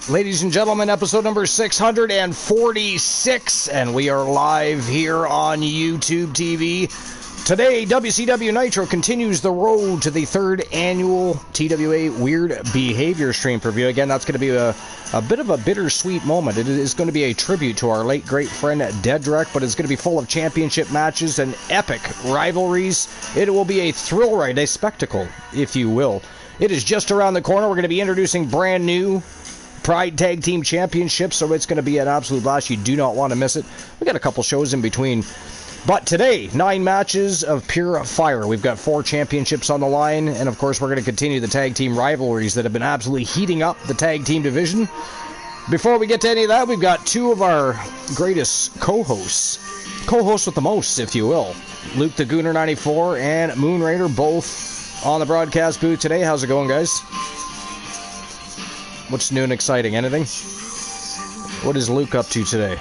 Ladies and gentlemen, episode number 646, and we are live here on YouTube TV. Today, WCW Nitro continues the road to the third annual TWA Weird Behaviour stream preview. Again, that's going to be a bit of a bittersweet moment. It is going to be a tribute to our late great friend Dedrick, but it's going to be full of championship matches and epic rivalries. It will be a thrill ride, a spectacle, if you will. It is just around the corner. We're going to be introducing brand new Pride Tag Team Championships, so it's going to be an absolute blast. You do not want to miss it. We got a couple shows in between. But today, 9 matches of pure fire. We've got 4 championships on the line, and of course we're going to continue the tag team rivalries that have been absolutely heating up the tag team division. Before we get to any of that, we've got 2 of our greatest co-hosts with the most, if you will. Luke the Gooner 94 and Moon Raider, both on the broadcast booth today. How's it going, guys? What's new and exciting? Anything? What is Luke up to today?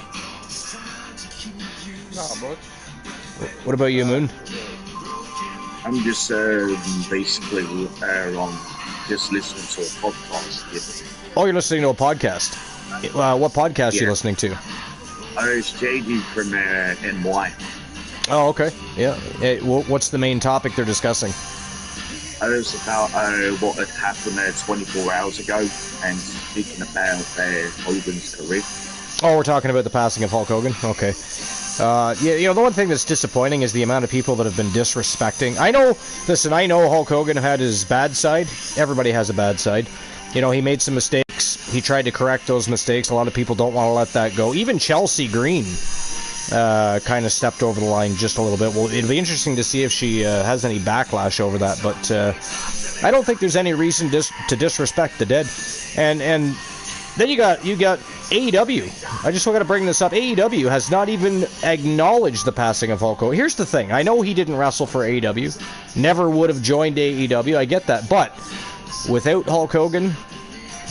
Not much. What about you, Moon? I'm just basically just listening to a podcast. Oh, you're listening to a podcast. What podcast are you listening to? It's JD from NY. Oh, okay. Yeah. What's the main topic they're discussing? It's about what had happened 24 hours ago, and speaking about Hogan's career. Oh, we're talking about the passing of Hulk Hogan? Okay. The one thing that's disappointing is the amount of people that have been disrespecting. I know Hulk Hogan had his bad side. Everybody has a bad side. You know, he made some mistakes. He tried to correct those mistakes. A lot of people don't want to let that go. Even Chelsea Green kind of stepped over the line just a little bit. Well, it'll be interesting to see if she has any backlash over that, but I don't think there's any reason to disrespect the dead. And then you got AEW. I just got to bring this up. AEW has not even acknowledged the passing of Hulk Hogan. Here's the thing. I know he didn't wrestle for AEW. Never would have joined AEW. I get that. But without Hulk Hogan,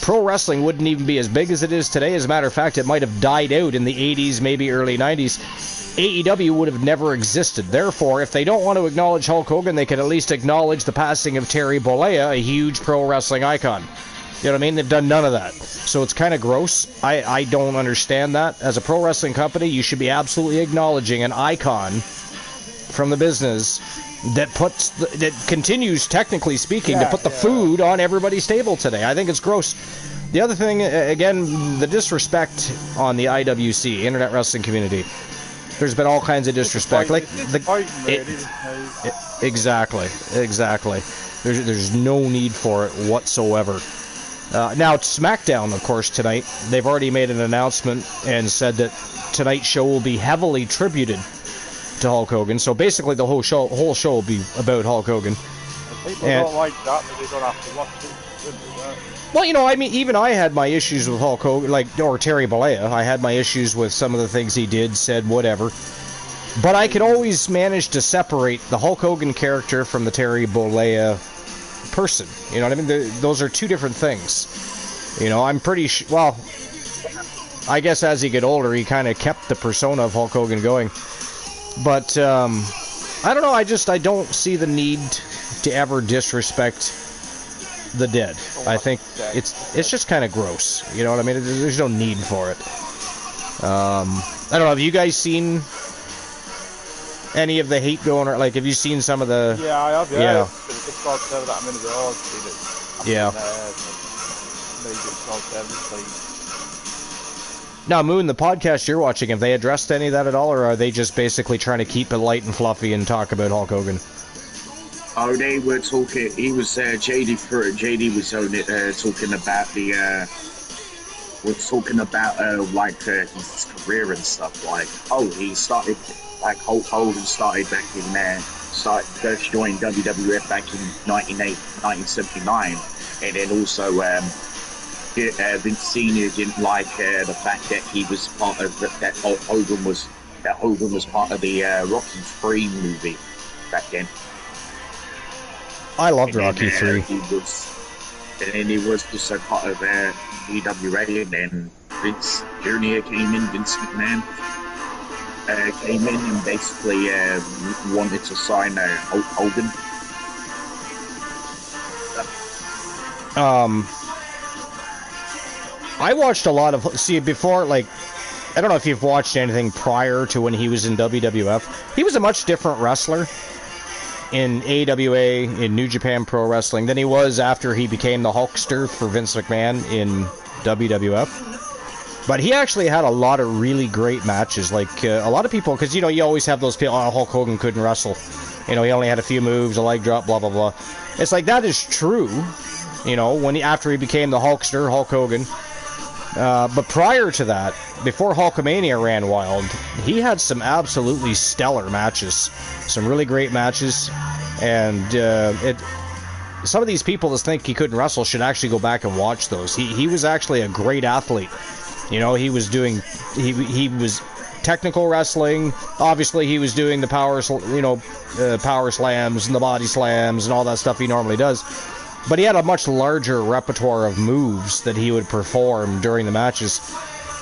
pro wrestling wouldn't even be as big as it is today. As a matter of fact, it might have died out in the 80s, maybe early 90s. AEW would have never existed. Therefore, if they don't want to acknowledge Hulk Hogan, they can at least acknowledge the passing of Terry Bollea, a huge pro wrestling icon. You know what I mean? They've done none of that. So it's kind of gross. I don't understand that. As a pro wrestling company, you should be absolutely acknowledging an icon from the business that continues, technically speaking, to put the food on everybody's table today. I think it's gross. The other thing, again, the disrespect on the IWC, Internet Wrestling Community. There's been all kinds of disrespect. Exactly. There's no need for it whatsoever. Now, SmackDown, of course, tonight, they've already made an announcement and said that tonight's show will be heavily tributed to Hulk Hogan. So basically, the whole show will be about Hulk Hogan. People don't like that, but they don't have to watch it. Well, you know, I mean, even I had my issues with Hulk Hogan, or Terry Bollea. I had my issues with some of the things he did, said, whatever. But I could always manage to separate the Hulk Hogan character from the Terry Bollea person. You know what I mean? Those are two different things. You know, I'm pretty well, I guess as he got older, he kind of kept the persona of Hulk Hogan going. But I don't know. I don't see the need to ever disrespect the dead. I think it's just kind of gross. You know what I mean? There's no need for it. I don't know. Have you guys seen any of the hate going on? Like, have you seen some of the... Yeah, I have, yeah. It's called that a minute ago. I've seen it. Yeah. Now, Moon, the podcast you're watching, have they addressed any of that at all, or are they just basically trying to keep it light and fluffy and talk about Hulk Hogan? Oh, they were talking. He was JD was on it, talking about his career and stuff. Like, he started, like, Hulk Hogan started back in first joined WWF back in 1979, and then also Vince Senior didn't like the fact that he was part of that Hogan was part of the Rocky III movie back then. I loved Rocky III. He was just a part of EWA, and then Vince Jr. came in, Vince McMahon came in and basically wanted to sign Hulk Hogan. I watched a lot of, see, before, like, I don't know if you've watched anything prior to when he was in WWF. He was a much different wrestler in AWA, in New Japan Pro Wrestling, than he was after he became the Hulkster for Vince McMahon in WWF. But he actually had a lot of really great matches. Like, a lot of people, because, you know, you always have those people, oh, Hulk Hogan couldn't wrestle. You know, he only had a few moves, a leg drop, blah, blah, blah. It's like, that is true, you know, after he became the Hulkster, Hulk Hogan. But prior to that, before Hulkamania ran wild, he had some absolutely stellar matches. Some really great matches. And some of these people that think he couldn't wrestle should actually go back and watch those. He was actually a great athlete. You know, he was technical wrestling. Obviously, he was doing the power slams and the body slams and all that stuff he normally does. But he had a much larger repertoire of moves that he would perform during the matches.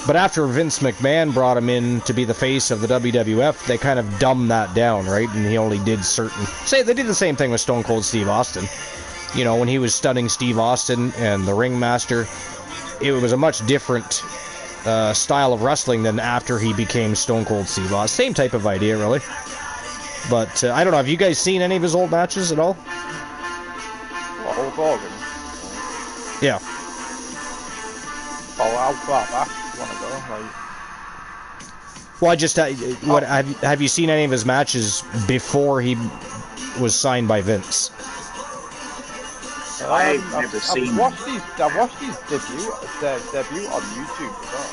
But after Vince McMahon brought him in to be the face of the WWF, they kind of dumbed that down, right? And he only did they did the same thing with Stone Cold Steve Austin. You know, when he was stunning Steve Austin and the Ringmaster, it was a much different style of wrestling than after he became Stone Cold Steve Austin. Same type of idea, really. But I don't know, have you guys seen any of his old matches at all? Hulk Hogan. Yeah. Oh, how far back do you want to go? Like... Well, I just have you seen any of his matches before he was signed by Vince? I've never seen. I watched his debut on YouTube as well.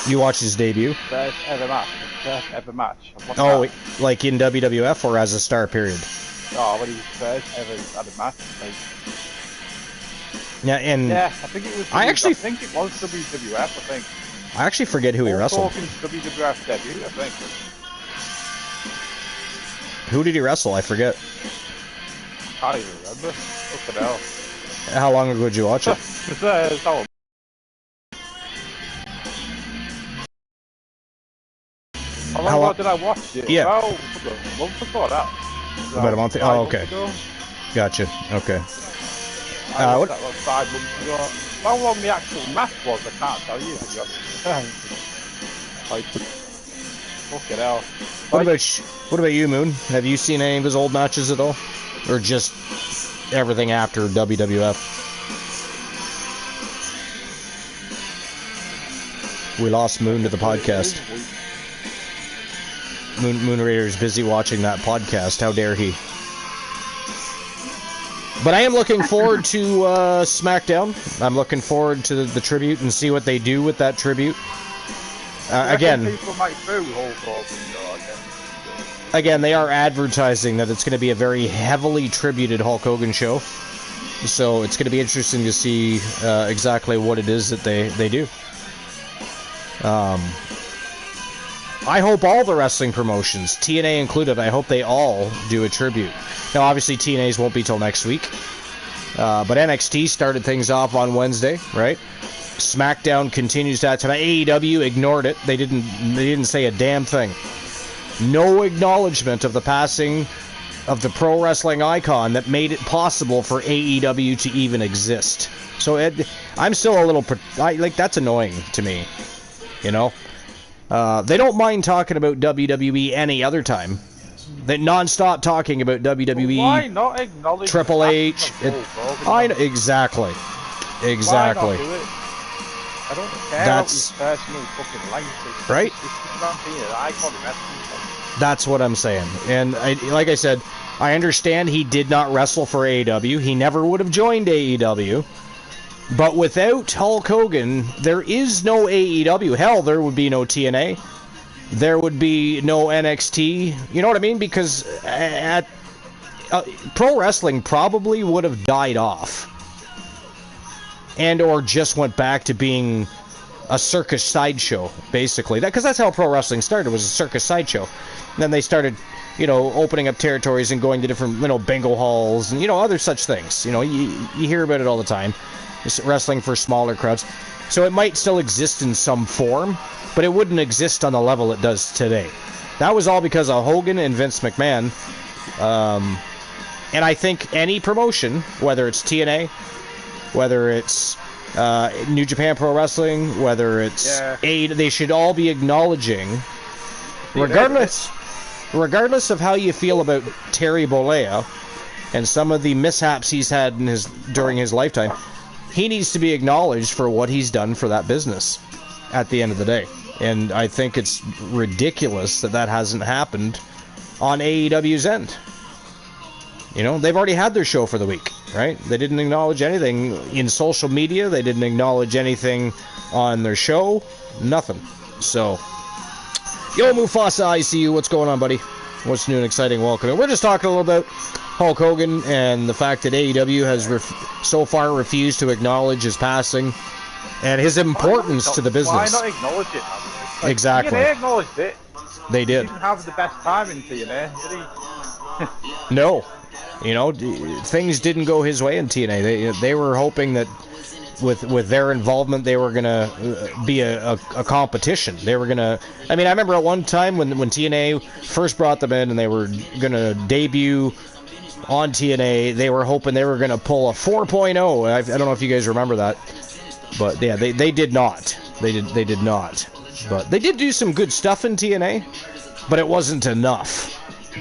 You watched his debut? First ever match. Oh, that. Like in WWF or as a star period? Oh, when he was first ever had a match. Like... Yeah, and I think it was. I think it was WWF. I think. I actually forget who he wrestled. WWF debut, I think. Who did he wrestle? I forget. I can't even remember. What the hell? How long ago did you watch it? How long did I watch it? Yeah. About a month before that. About a month? Oh, okay. Gotcha. Okay. What? That was 5 months ago. How long the actual match was, I can't tell you. Like, fucking hell. What about you, Moon? Have you seen any of his old matches at all? Or just everything after WWF? We lost Moon to the podcast. Moon Raider's busy watching that podcast. How dare he? But I am looking forward to SmackDown. I'm looking forward to the tribute and see what they do with that tribute. Again, they are advertising that it's going to be a very heavily tributed Hulk Hogan show. So it's going to be interesting to see exactly what it is that they do. I hope all the wrestling promotions, TNA included, I hope they all do a tribute. Now, obviously, TNA's won't be till next week. But NXT started things off on Wednesday, right? SmackDown continues that tonight. AEW ignored it. They didn't say a damn thing. No acknowledgement of the passing of the pro wrestling icon that made it possible for AEW to even exist. So I'm still a little... that's annoying to me, you know? They don't mind talking about WWE any other time. They non-stop talking about WWE. Why not acknowledge Triple H? Exactly. Why not do it? I don't care about his personal fucking life. Right? That's what I'm saying. And like I said, I understand he did not wrestle for AEW. He never would have joined AEW. But without Hulk Hogan, there is no AEW. Hell, there would be no TNA. There would be no NXT. You know what I mean? Because pro wrestling probably would have died off. And or just went back to being a circus sideshow, basically. Because that's how pro wrestling started, was a circus sideshow. And then they started, opening up territories and going to different, bingo halls and, other such things. You hear about it all the time. Wrestling for smaller crowds. So it might still exist in some form, but it wouldn't exist on the level it does today. That was all because of Hogan and Vince McMahon. And I think any promotion, whether it's TNA, whether it's New Japan Pro Wrestling, whether it's they should all be acknowledging, regardless of how you feel about Terry Bollea and some of the mishaps he's had during his lifetime, he needs to be acknowledged for what he's done for that business at the end of the day. And I think it's ridiculous that hasn't happened on AEW's end. You know, they've already had their show for the week, right? They didn't acknowledge anything in social media. They didn't acknowledge anything on their show. Nothing. So, yo, Mufasa, I see you. What's going on, buddy? What's new and exciting? Welcome. We're just talking a little about Hulk Hogan and the fact that AEW has so far refused to acknowledge his passing and his importance to the business. Why not acknowledge it? Like, exactly. TNA acknowledged it. They did. He didn't have the best time in TNA, did he? No. You know, things didn't go his way in TNA. They were hoping that with their involvement, they were going to be a competition. They were going to... I mean, I remember at one time when TNA first brought them in and they were going to debut on TNA, they were hoping they were going to pull a 4.0. I don't know if you guys remember that. But yeah, they did not. They did not. But they did do some good stuff in TNA, but it wasn't enough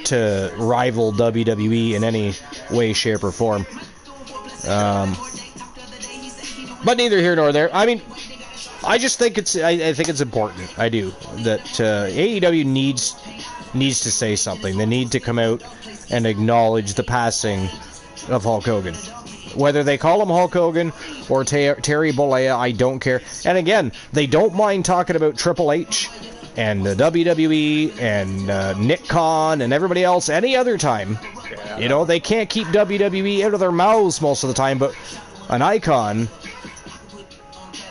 to rival WWE in any way, shape, or form. But neither here nor there. I mean, I just think I think it's important. I do that AEW needs to say something. They need to come out and acknowledge the passing of Hulk Hogan. Whether they call him Hulk Hogan or Terry Bollea, I don't care. And again, they don't mind talking about Triple H and the WWE and Nick Khan and everybody else any other time. Yeah. You know, they can't keep WWE out of their mouths most of the time, but an icon,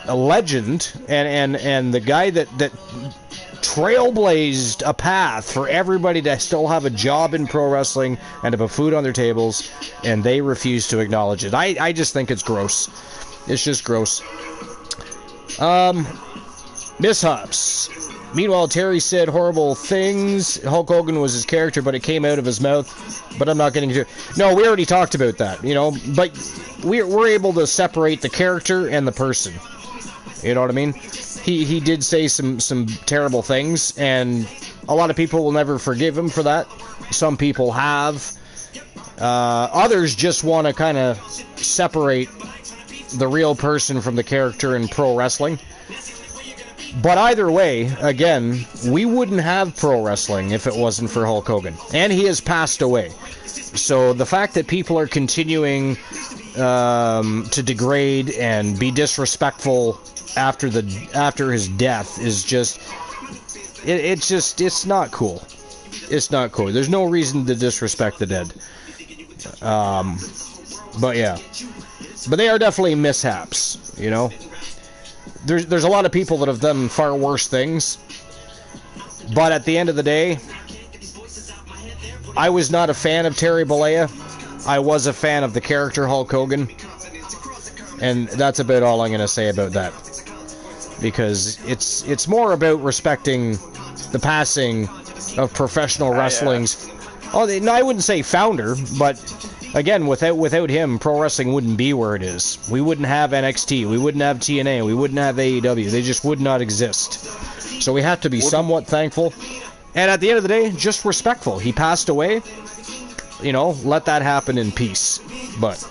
a legend, and the guy that trailblazed a path for everybody to still have a job in pro wrestling and to put food on their tables, and they refuse to acknowledge it. I just think it's gross. It's just gross. Mishaps. Meanwhile, Terry said horrible things. Hulk Hogan was his character, but it came out of his mouth. But I'm not getting to... No, we already talked about that, you know. But we're able to separate the character and the person. You know what I mean? He did say some terrible things, and a lot of people will never forgive him for that. Some people have. Others just want to kind of separate the real person from the character in pro wrestling. But either way, again, we wouldn't have pro wrestling if it wasn't for Hulk Hogan. And he has passed away. So the fact that people are continuing to degrade and be disrespectful after his death is just... It's not cool. It's not cool. There's no reason to disrespect the dead. But yeah. But they are definitely mishaps, you know? There's a lot of people that have done far worse things, but at the end of the day, I was not a fan of Terry Bollea. I was a fan of the character Hulk Hogan, and that's about all I'm going to say about that, because it's more about respecting the passing of professional wrestling's... no, I wouldn't say founder, but... Again, without him, pro wrestling wouldn't be where it is. We wouldn't have NXT. We wouldn't have TNA. We wouldn't have AEW. They just would not exist. So we have to be somewhat thankful. And at the end of the day, just respectful. He passed away. You know, let that happen in peace. But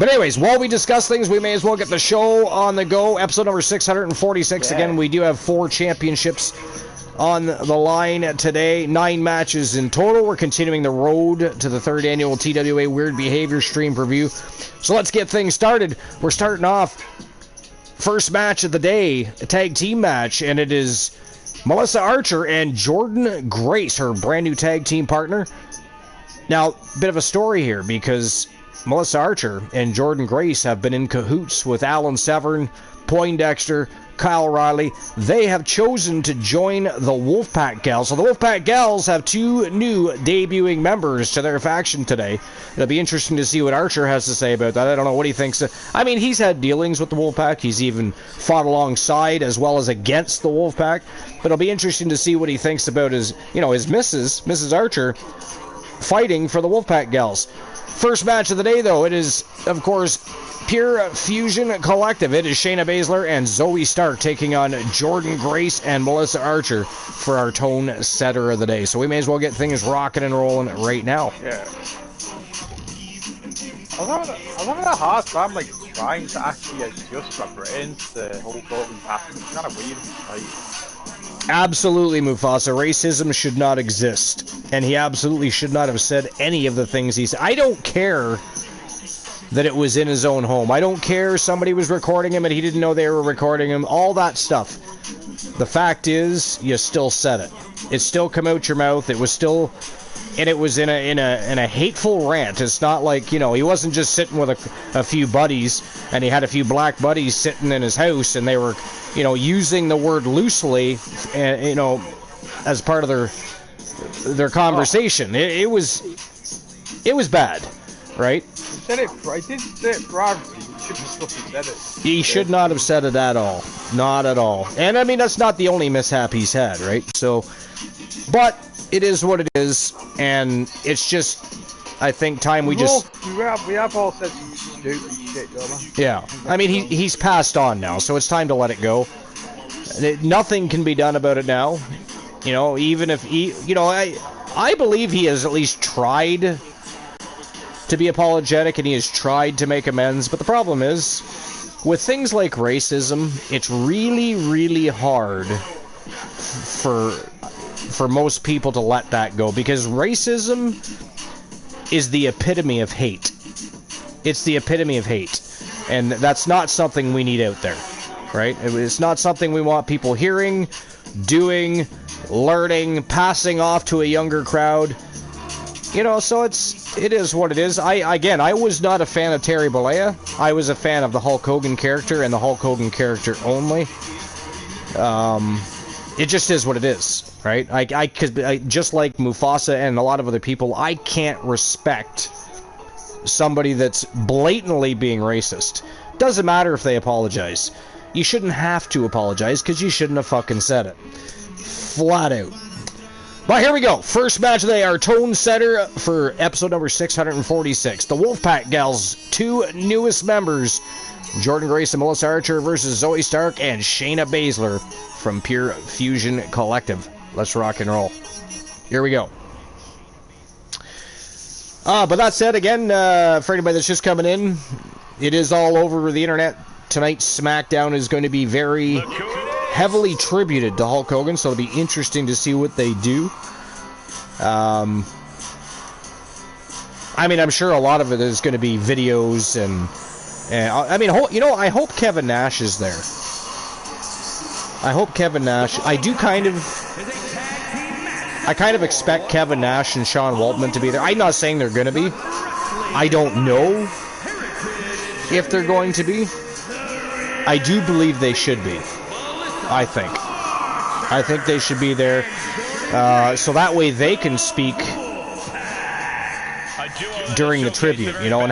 anyways, while we discuss things, we may as well get the show on the go. Episode number 646. Yeah. Again, we do have 4 championships on the line today. 9 matches in total. We're continuing the road to the 3rd annual TWA Weird Behaviour stream preview. So let's get things started. We're starting off first match of the day, a tag team match, and it is Melissa Archer and Jordan Grace, her brand new tag team partner. Now, bit of a story here, because Melissa Archer and Jordan Grace have been in cahoots with Alan Severn, Poindexter, Kyle Riley. They have chosen to join the Wolfpack Gals. So the Wolfpack Gals have 2 new debuting members to their faction today. It'll be interesting to see what Archer has to say about that. I don't know what he thinks. I mean, he's had dealings with the Wolfpack. He's even fought alongside as well as against the Wolfpack. But it'll be interesting to see what he thinks about his Mrs. Archer, fighting for the Wolfpack Gals. First match of the day, though, it is, of course, Pure Fusion Collective. It is Shayna Baszler and Zoe Stark taking on Jordan Grace and Melissa Archer for our tone setter of the day. So we may as well get things rocking and rolling right now. Yeah. I was having a hard time, like, trying to actually adjust my brains to Hulk Hogan passing. It's kind of weird. Like, absolutely, Mufasa. Racism should not exist. And he absolutely should not have said any of the things he said. I don't care that it was in his own home. I don't care somebody was recording him and he didn't know they were recording him. All that stuff. The fact is, you still said it. It still come out your mouth. It was still... And it was in a hateful rant. It's not like, you know, he wasn't just sitting with a few buddies, and he had a few black buddies sitting in his house, and they were, you know, using the word loosely, you know, as part of their conversation. It was bad, right? He said it. I did say it privately. He shouldn't have fucking said it. He should not have said it at all. Not at all. And I mean, that's not the only mishap he's had, right? So, but it is what it is, and it's just, I think, time we just... We have all said some stupid shit, don't we? Yeah. I mean, he's passed on now, so it's time to let it go. Nothing can be done about it now. You know, even if he... You know, I believe he has at least tried to be apologetic, and he has tried to make amends, but the problem is, with things like racism, it's really, really hard for most people to let that go, because racism is the epitome of hate. It's the epitome of hate, and that's not something we need out there, right? It's not something we want people hearing, doing, learning, passing off to a younger crowd. You know, so it is what it is. I was not a fan of Terry Bollea. I was a fan of the Hulk Hogan character and the Hulk Hogan character only. It just is what it is, right? I just like Mufasa and a lot of other people, I can't respect somebody that's blatantly being racist. Doesn't matter if they apologize. You shouldn't have to apologize, because you shouldn't have fucking said it. Flat out. But here we go. First match of the day, our tone setter for episode number 646. The Wolfpack Gals' two newest members, Jordan Grace and Melissa Archer versus Zoe Stark and Shayna Baszler from Pure Fusion Collective. Let's rock and roll. Here we go. But that said, again, for anybody that's just coming in, it is all over the internet. Tonight's SmackDown is going to be very heavily tributed to Hulk Hogan, so it'll be interesting to see what they do. I mean, I'm sure a lot of it is going to be videos and I mean, you know, I hope Kevin Nash is there. I hope Kevin Nash. I kind of expect Kevin Nash and Sean Waltman to be there. I'm not saying they're going to be. I don't know if they're going to be. I do believe they should be. I think they should be there, so that way they can speak during the tribute, you know, and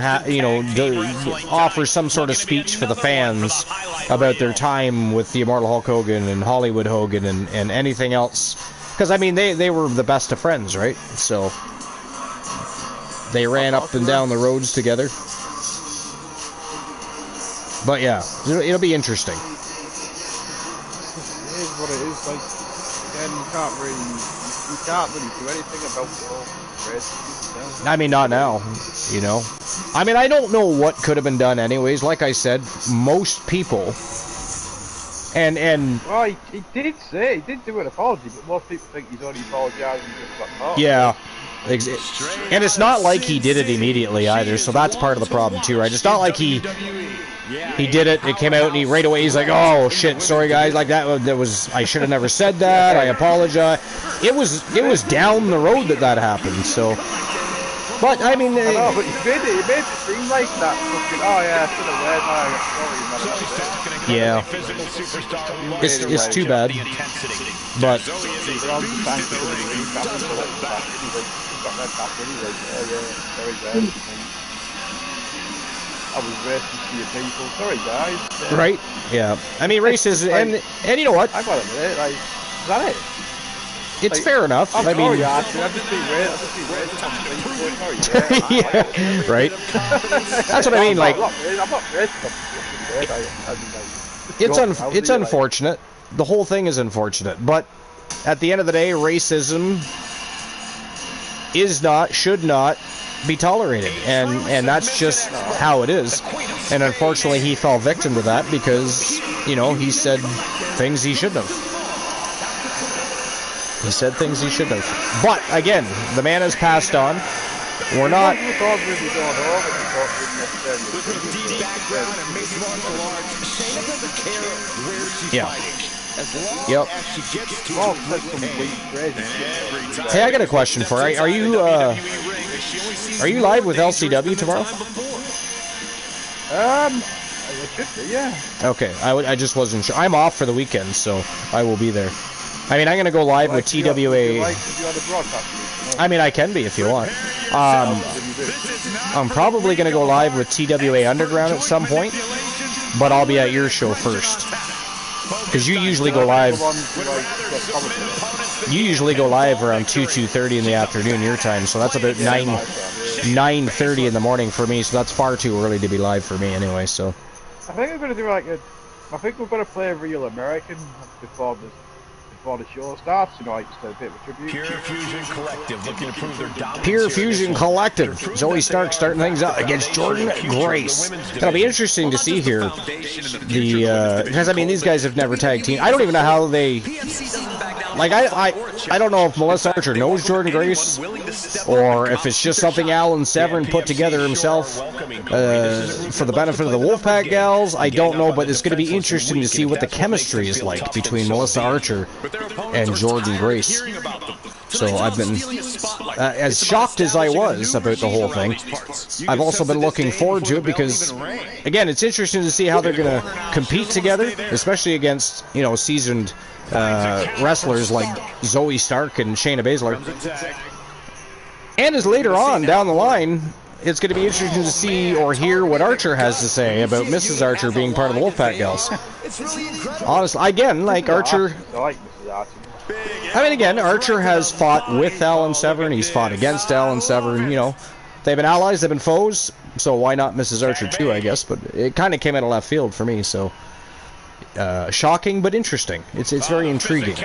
offer some sort of speech for the fans about their time with the Immortal Hulk Hogan and Hollywood Hogan and anything else. Because, I mean, they were the best of friends, right? So they ran up and down the roads together. But yeah, it'll be interesting. It is what it is. Like, again, you can't really do anything about the whole racism. I mean, not now, you know. I mean, I don't know what could have been done anyways. Like I said, most people, and well, he did do an apology, but most people think he's only apologized and just got caught. Yeah. And it's not like he did it immediately either, so that's part of the problem too, right? It's not like he did it, it came out, and he right away he's like, oh shit, sorry guys, like that was, I should have never said that, I apologize. It was down the road that happened, so. But I mean, I know, but he made it seem like that fucking, oh yeah, I should have yeah, it's too bad, but I was racist to your people. Sorry, guys. Right? Yeah. I mean, racism, and you know what? I got it. Like, is that it? It's fair enough. I mean, I've just been waiting. yeah, right. That's what I mean. Like, I'm not racist. it's unfortunate. The whole thing is unfortunate, but at the end of the day, racism should not be tolerated, and that's just how it is. And unfortunately, he fell victim to that because, you know, he said things he shouldn't have. He said things he shouldn't have. But again, the man has passed on. We're not. Yeah. Yep. Hey, I got a question for you. Are you live with LCW tomorrow? Yeah. Okay, I just wasn't sure. I'm off for the weekend, so I will be there. I mean, I'm going to go live with TWA. I mean, I can be if you want. I'm probably going to go live with TWA Underground at some point, but I'll be at your show first. Because you usually go live. You usually go live around 2:30 in the afternoon your time, so that's about 9:30 in the morning for me. So that's far too early to be live for me anyway. So I think I'm gonna do like I think we're gonna play a real American before the show starts. You know, like just a bit of a tribute. Pure Fusion Collective looking to prove their dominance. Pure Fusion Collective. Zoe Stark starting things out against Jordan Grace. It'll be interesting to see here. Because I mean, these guys have never tag teamed. I don't even know how they. Like I don't know if Melissa Archer knows Jordan Grace, or if it's just something Alan Severn put together himself for the benefit of the Wolfpack gals. I don't know, but it's going to be interesting to see what the chemistry is like between Melissa Archer and Jordan Grace. So I've been as shocked as I was about the whole thing. I've also been looking forward to it because, again, it's interesting to see how they're going to compete together, especially against, you know, seasoned wrestlers like Zoe Stark and Shayna Baszler. And as later on down the line, it's going to be interesting to see or hear what Archer has to say about Mrs. Archer being part of the Wolfpack gals. Honestly, again, like Archer. I like Mrs. Archer. I mean, again, Archer has fought with Alan Severn. He's fought against Alan Severn. You know, they've been allies, they've been foes. So why not Mrs. Archer too? I guess, but it kind of came out of left field for me. So shocking, but interesting. It's very intriguing.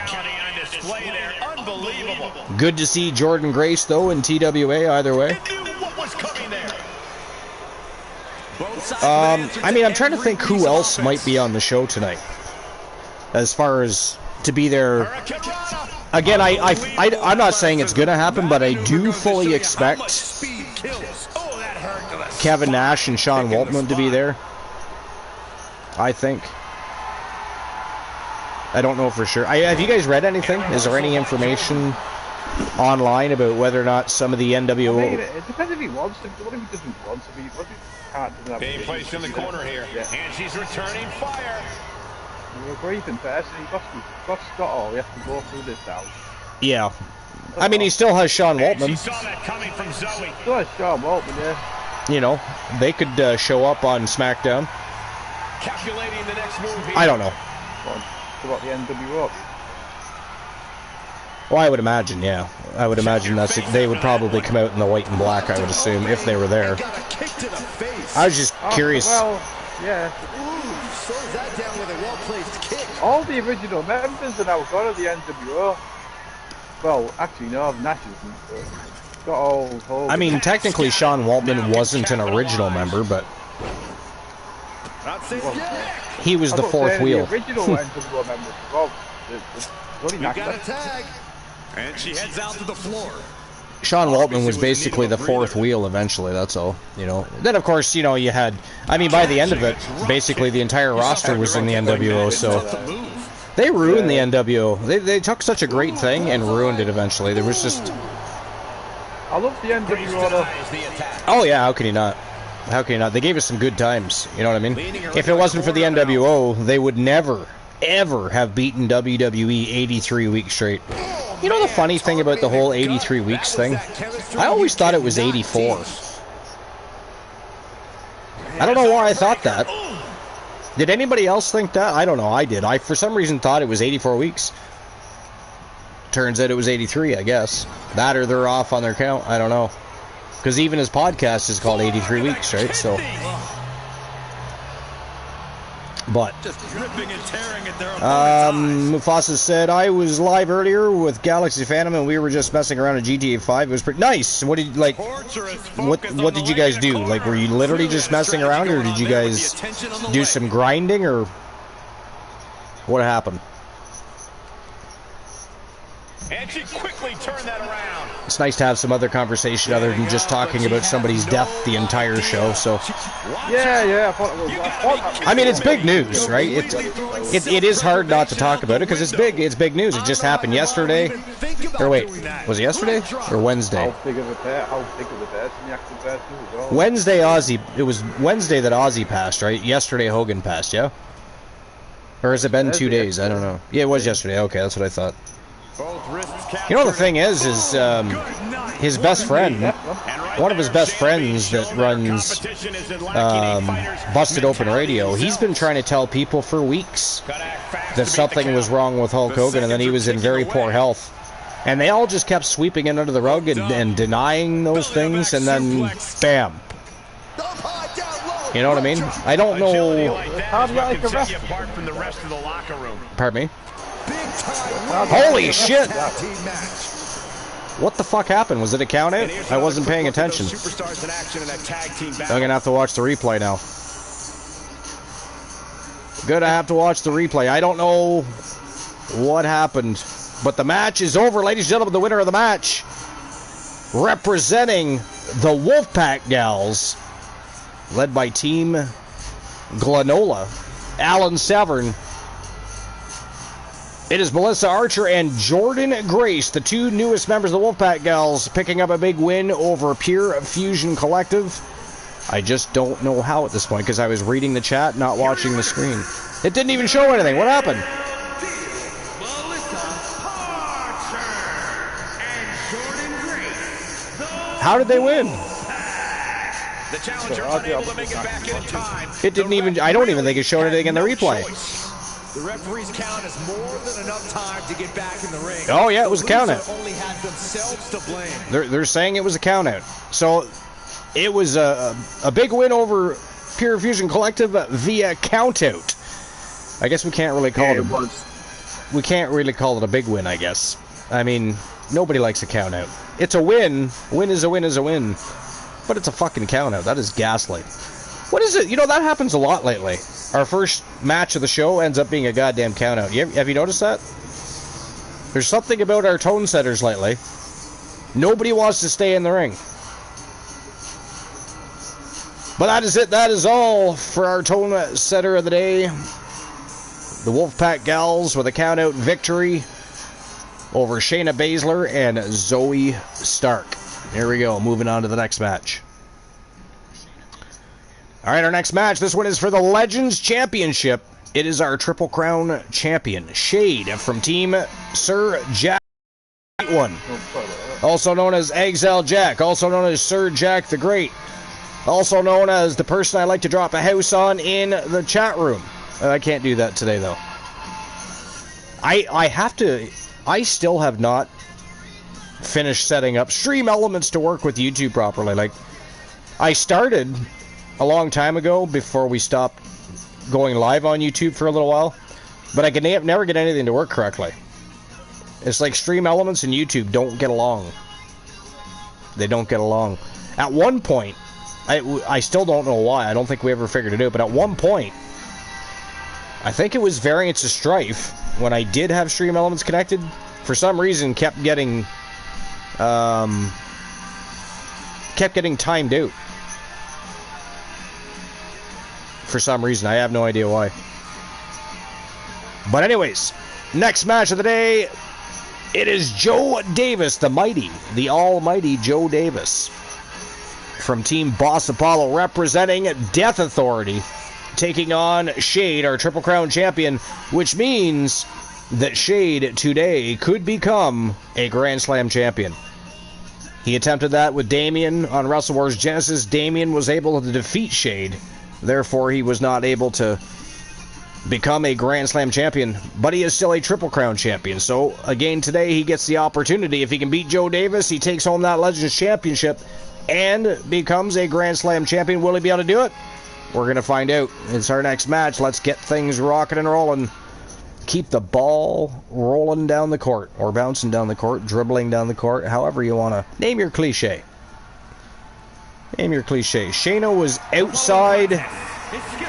Good to see Jordan Grace though in TWA. Either way. I mean, I'm trying to think who else might be on the show tonight, as far as to be there. Again, I'm not saying it's going to happen, but I do fully expect Kevin Nash and Sean Waltman to be there. I think. I don't know for sure. Have you guys read anything? Is there any information online about whether or not some of the NWO... I mean, it depends if he wants to. What if he doesn't want to be? What if he can't? Being placed in the corner here, and she's returning fire. We're breathing first, and got all. We have to go through this now. Yeah. I mean, he still has Sean Waltman. She saw that coming from Zoe. Still has Sean Waltman, yeah. You know, they could show up on SmackDown. Calculating the next move here. I don't know. What the NWO? Well, I would imagine, yeah. I would imagine they would probably come out in the white and black, I would assume, if they were there. I was just curious. Well, yeah. All the original members are now gone of the NWO. Well, actually, no, Nash isn't. Got all Hogan. I mean, technically, Sean Waltman wasn't an original member, but he was the fourth wheel. The original NWO members. Well, We've got a tag, and she heads out to the floor. Sean Waltman was basically the fourth wheel eventually, that's all, you know. Then, of course, you know, you had... I mean, by the end of it, basically the entire roster was in the NWO, so... They ruined the NWO. They took such a great thing and ruined it eventually. There was just... I love the NWO, though. Oh, yeah, how can you not? How can you not? They gave us some good times, you know what I mean? If it wasn't for the NWO, they would never, ever have beaten WWE 83 weeks straight. You know the funny thing about the whole 83 weeks thing? I always thought it was 84. I don't know why I thought that. Did anybody else think that? I don't know. I did. I, for some reason, thought it was 84 weeks. Turns out it was 83, I guess. That or they're off on their count. I don't know. Because even his podcast is called 83 Weeks, right? So, but Mufasa said, I was live earlier with Galaxy Phantom and we were just messing around at GTA 5. It was pretty nice. What did what did you guys do? Like, were you literally just messing around, or did you guys do some grinding, or what happened? And she quickly turned that around. It's nice to have some other conversation other than just talking about somebody's death the entire show. So, yeah. I mean, it's big news, right? It is hard not to talk about it because it's big. It's big news. It just happened yesterday. Or wait, was it yesterday or Wednesday? How big of a person you actually passed as well. Wednesday, Ozzy. It was Wednesday that Ozzy passed, right? Yesterday, Hogan passed, yeah? Or has it been 2 days? I don't know. Yeah, it was yesterday. Okay, that's what I thought. You know, the thing is his best friend, one of his best friends that runs Busted Open Radio, he's been trying to tell people for weeks that something was wrong with Hulk Hogan and that he was in very poor health. And they all just kept sweeping it under the rug and denying those things, and then, bam. You know what I mean? I don't know. Pardon me? Holy shit! What the fuck happened? Was it a count out? I wasn't paying attention. I'm gonna have to watch the replay now. Gonna have to watch the replay. I don't know what happened, but the match is over, ladies and gentlemen. The winner of the match, representing the Wolfpack Gals, led by Team Glenola, Alan Severn. It is Melissa Archer and Jordan Grace, the two newest members of the Wolfpack Gals, picking up a big win over Pure Fusion Collective. I just don't know how at this point, because I was reading the chat, not watching the screen. It didn't even show anything. What happened? How did they win? The challenger unable to make it back in time. It didn't even, I don't even think it showed anything in the replay. The referee's count is more than enough time to get back in the ring. Oh yeah, it was a count out. Only had themselves to blame. They're saying it was a count out. So it was a big win over Pure Fusion Collective via count out. I guess we can't really call we can't really call it a big win, I guess. I mean, nobody likes a count out. It's a win. Win is a win is a win. But it's a fucking count out. That is ghastly. What is it? You know, that happens a lot lately. Our first match of the show ends up being a goddamn count out. Have you noticed that? There's something about our tone setters lately. Nobody wants to stay in the ring. But that is it. That is all for our tone setter of the day. The Wolfpack Gals with a count out victory over Shayna Baszler and Zoe Stark. Here we go. Moving on to the next match. All right, our next match. This one is for the Legends Championship. It is our Triple Crown champion, Shade, from Team Sir Jack One, also known as Exile Jack, also known as Sir Jack the Great, also known as the person I like to drop a house on in the chat room. I can't do that today, though. I still have not finished setting up Stream Elements to work with YouTube properly. Like, I started a long time ago before we stopped going live on YouTube for a little while, but I could never get anything to work correctly. It's like Stream Elements and YouTube don't get along. They don't get along. At one point, I still don't know why. I don't think we ever figured it out, but at one point, I think it was Variants of Strife, when I did have Stream Elements connected, for some reason kept getting timed out. For some reason, I have no idea why. But anyways, next match of the day, it is Joe Davis, the mighty, the almighty Joe Davis, from Team Boss Apollo, representing Death Authority, taking on Shade, our Triple Crown champion, which means that Shade today could become a Grand Slam champion. He attempted that with Damien on Wrestle Wars Genesis. Damien was able to defeat Shade. Therefore, he was not able to become a Grand Slam champion, but he is still a Triple Crown champion. So, again, today he gets the opportunity. If he can beat Joe Davis, he takes home that Legends Championship and becomes a Grand Slam champion. Will he be able to do it? We're going to find out. It's our next match. Let's get things rocking and rolling. Keep the ball rolling down the court, or bouncing down the court, dribbling down the court, however you want to. Name your cliche. Name your cliche. Shayna was outside,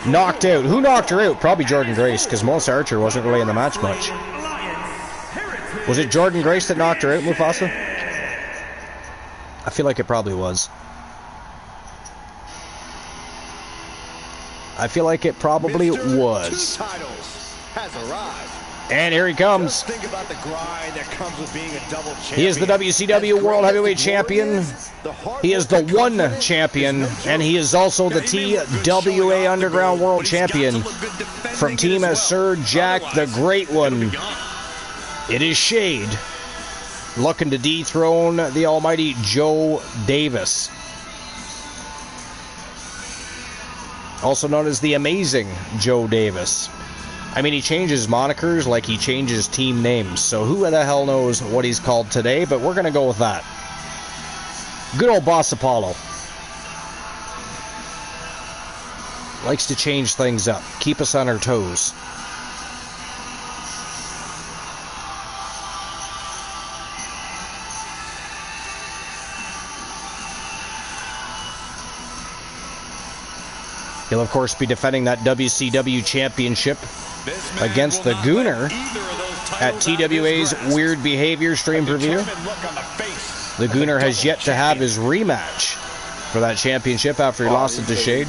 knocked out. Who knocked her out? Probably Jordynne Grace, because Melissa Archer wasn't really in the match much. Was it Jordynne Grace that knocked her out, Mufasa? I feel like it probably was. I feel like it probably was. And here he comes. Think about the grind that comes with being a double champion. He is the WCW World Heavyweight Champion. He is the One Champion, and he is also the TWA Underground World Champion from Team Sir Jack the Great One. It is Shade looking to dethrone the almighty Joe Davis, also known as the Amazing Joe Davis. I mean, he changes monikers like he changes team names, so who the hell knows what he's called today, but we're going to go with that. Good old Boss Apollo. Likes to change things up, keep us on our toes. He'll, of course, be defending that WCW Championship against the Gooner at TWA's Weird Behavior stream preview. The Gooner has yet to have his rematch for that championship after he lost it to Shade.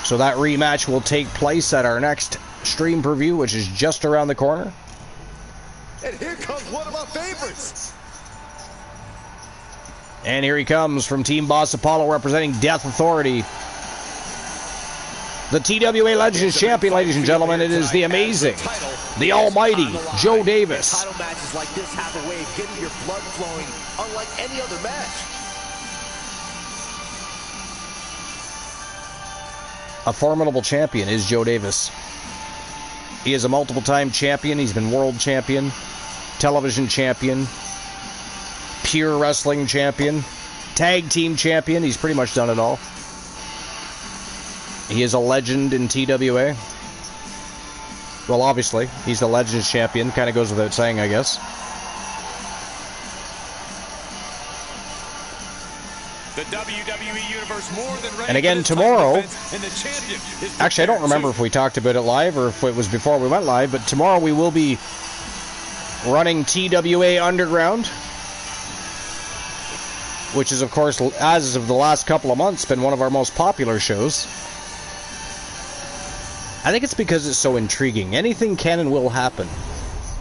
So that rematch will take place at our next stream preview, which is just around the corner. And here comes one of my favorites. And here he comes from Team Boss Apollo, representing Death Authority. The TWA Legends Champion, ladies and gentlemen, it is the amazing, the almighty Joe Davis. Title matches like this have a way of getting your blood flowing unlike any other match. A formidable champion is Joe Davis. He is a multiple-time champion. He's been world champion, television champion, pure wrestling champion, tag team champion. He's pretty much done it all. He is a legend in TWA. Well, obviously, he's the Legends Champion. Kind of goes without saying, I guess. The WWE Universe more than ready. And again, tomorrow, actually, I don't remember if we talked about it live or if it was before we went live, but tomorrow we will be running TWA Underground, which is, of course, as of the last couple of months, been one of our most popular shows. I think it's because it's so intriguing. Anything can and will happen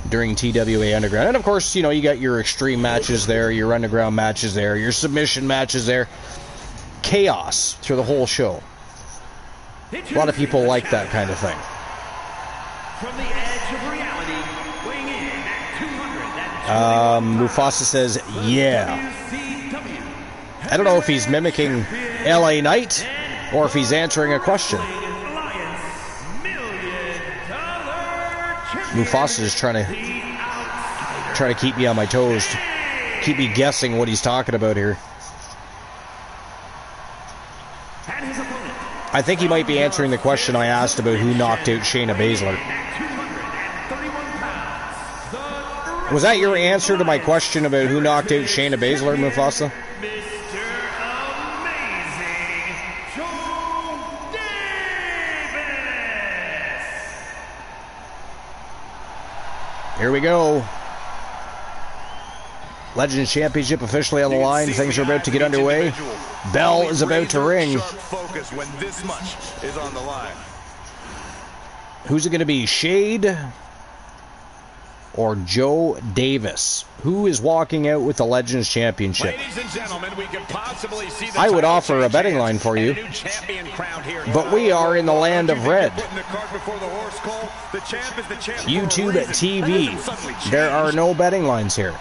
during TWA Underground. And of course, you know, you got your extreme matches there, your underground matches there, your submission matches there. Chaos through the whole show. A lot of people like that kind of thing. From the edge of reality, weighing in at 200. Mufasa says, yeah. I don't know if he's mimicking LA Knight or if he's answering a question. Mufasa is trying to keep me on my toes, keep me guessing what he's talking about here. I think he might be answering the question I asked about who knocked out Shayna Baszler. Was that your answer to my question about who knocked out Shayna Baszler, Mufasa? Here we go. Legends Championship officially on the line. Things are about to get underway. Bell is about to ring. Focus when this much is on the line. Who's it going to be? Shade or Joe Davis? Who is walking out with the Legends Championship? Ladies and gentlemen, we could possibly see the I would offer a betting line for you, but we are in the land of red. YouTube TV. There are no betting lines here.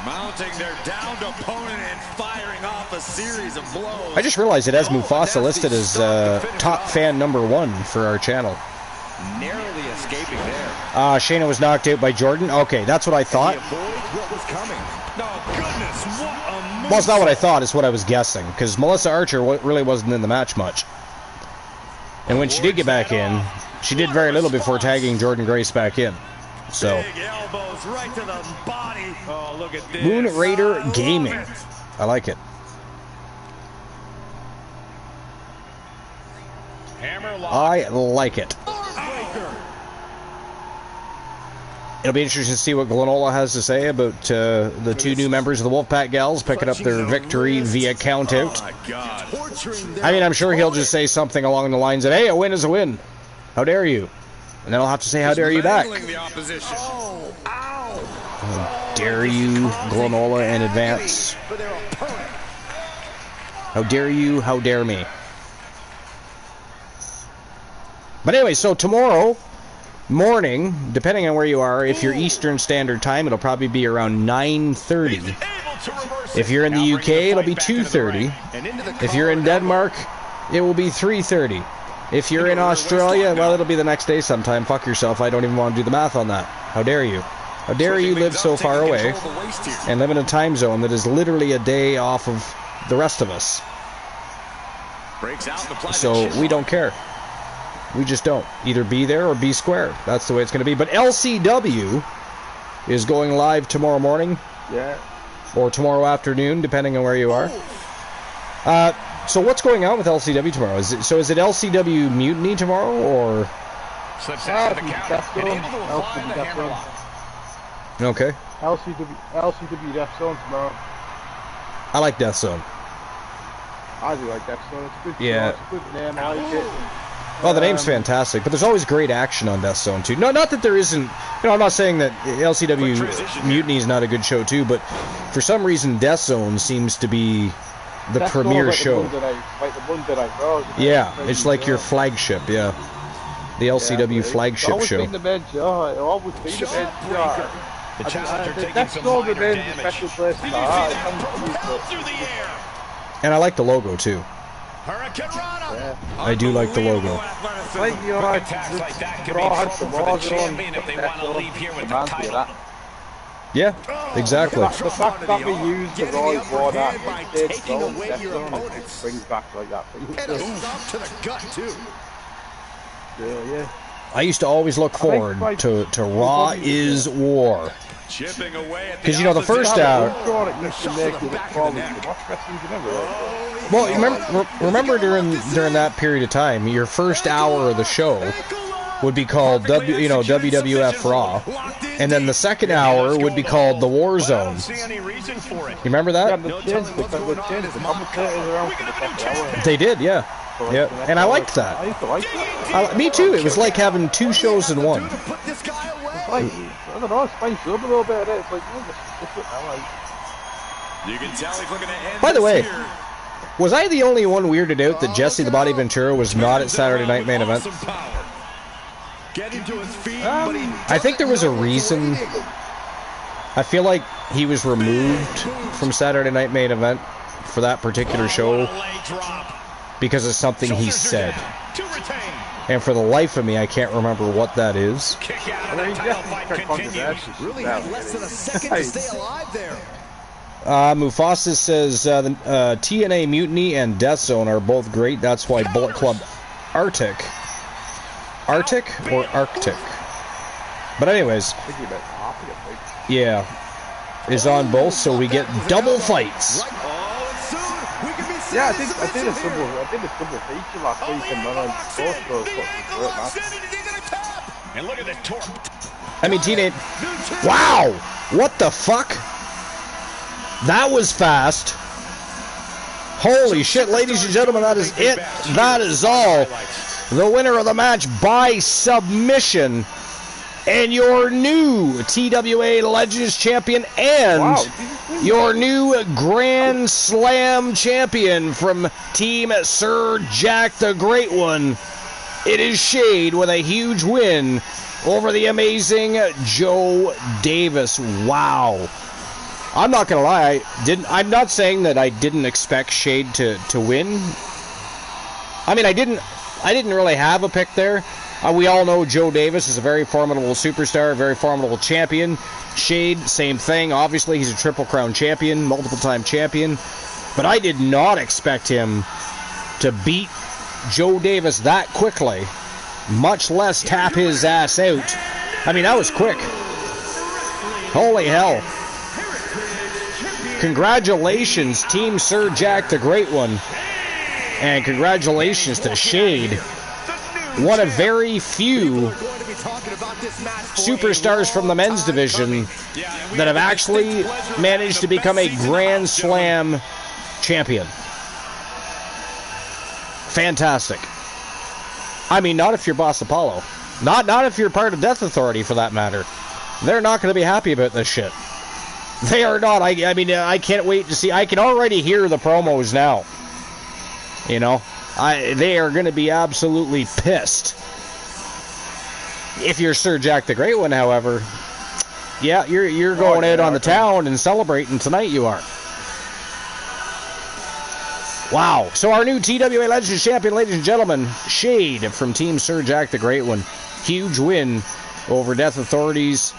Mounting their downed opponent and firing off a series of blows. I just realized it has Mufasa listed as top fan #1 for our channel. Narrowly escaping there. Shayna was knocked out by Jordan. Okay, that's what I thought. He avoids what was coming. Oh, goodness, what a move. Well, it's not what I thought, it's what I was guessing. Because Melissa Archer really wasn't in the match much. And when she did get back in, she did very little before tagging Jordan Grace back in. So, Big elbows right to the body. Oh, look at this. Moon Raider I love Gaming. it. I like it. Hammerlock. I like it. It'll be interesting to see what Glenola has to say about the 2 new members of the Wolfpack Gals picking up their victory via countout. Oh, my God. I mean, I'm sure he'll just say something along the lines of, hey, a win is a win. How dare you? And then I'll have to say, how dare you back? The opposition. Oh, ow. How dare you, Glenola, in advance? How dare you, how dare me? But anyway, so tomorrow morning, depending on where you are, if you're Eastern Standard Time, it'll probably be around 9:30. If you're in the UK, it'll be 2:30. If you're in Denmark, it will be 3:30. If you're in Australia, well, it'll be the next day sometime. Fuck yourself, I don't even want to do the math on that. How dare you? How dare you live so far away and live in a time zone that is literally a day off of the rest of us? So we don't care. We just don't. Either be there or be square. That's the way it's going to be. But LCW is going live tomorrow morning. Yeah. Or tomorrow afternoon, depending on where you are. So what's going on with LCW tomorrow? Is it LCW Mutiny tomorrow, or? Slips out of the count. LCW Death Zone. Okay. LCW Death Zone tomorrow. I like Death Zone. I do like Death Zone. It's a good. Yeah. It's a good name. I like it. Oh, the name's fantastic, but there's always great action on Death Zone too. No, not that there isn't. I'm not saying that LCW Mutiny is not a good show too, but for some reason, Death Zone seems to be the Death premier Zone, show. Like the one that I wrote. Yeah, it's like your flagship. Yeah, the LCW flagship show. Been the main show. It always been the main show. The challenger taking Death some Zone minor remains a damage. special place in my heart. And I like the logo too. Yeah. I do like the logo. Like, you know, Quick attacks like that could be trouble for the champion if they want to leave here with the title. Yeah, exactly. The fact that we use the Roy War that by it taking away your opponents. brings back like that. And a stomp to the gut, too. Yeah. I used to always look forward to Raw is War. Chipping away at Because, you know, the first hour... Well, remember during that period of time, your first hour of the show would be called WWF Raw, and then the second hour would be called the War Zone. You remember that? They did, yeah. Yeah, and I liked that. I used to like that. Me too. It was like having 2 shows in one. It's like, I don't know, spice up a little bit. It's like, You can tell he's looking to end By the way, this here. was I the only one weirded out that Jesse the Body Ventura was not at Saturday Night Main Event? Getting to his feet, I think there was a reason. I feel like he was removed from Saturday Night Main Event for that particular show because of something he said. And for the life of me, I can't remember what that is. really had less than a second to stay alive there. Mufasa says TNA Mutiny and Death Zone are both great. That's why Bullet Club Arctic or Arctic? But anyways, yeah, is on both, so we get double fights. yeah, I did a double feature last week and then I And look at the torque. I mean, Teenage... Wow! What the fuck? That was fast. Holy shit, ladies and gentlemen, that is it. That is all. The winner of the match by submission and your new TWA Legends champion and your new Grand Slam champion from Team Sir Jack the Great One. It is Shade with a huge win over the amazing Joe Davis. Wow. I'm not gonna lie, I'm not saying that I didn't expect Shade to win. I mean, I didn't really have a pick there. We all know Joe Davis is a very formidable superstar, a very formidable champion. Shade, same thing. Obviously, he's a Triple Crown champion, multiple-time champion. But I did not expect him to beat Joe Davis that quickly, much less tap his ass out. I mean, that was quick. Holy hell. Congratulations, Team Sir Jack the Great One. And congratulations to Shade. One of very few superstars from the men's division that have actually managed to become a Grand Slam champion. Fantastic. I mean, not if you're Boss Apollo. Not if you're part of Death Authority, for that matter. They're not going to be happy about this shit. They are not. I mean, I can't wait to see. I can already hear the promos now. You know, they are going to be absolutely pissed. If you're Sir Jack the Great One, however, yeah, you're going out on the town and celebrating tonight. You are. Wow. So our new TWA Legends champion, ladies and gentlemen, Shade from Team Sir Jack the Great One. Huge win over Death Authority's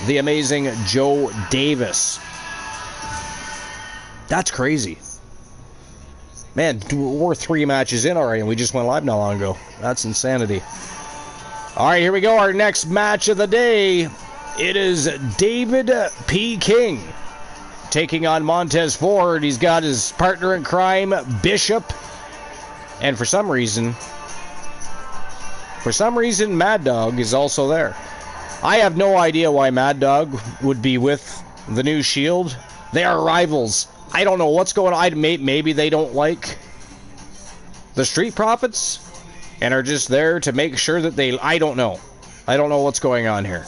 the amazing Joe Davis. That's crazy. Man, we're 3 matches in already, and we just went live not long ago. That's insanity. All right, here we go. Our next match of the day. It is David P. King taking on Montez Ford. He's got his partner in crime, Bishop. And for some reason, Mad Dog is also there. I have no idea why Mad Dog would be with the New Shield. They are rivals. I don't know what's going on. Maybe they don't like the Street Profits and are just there to make sure that they... I don't know. I don't know what's going on here.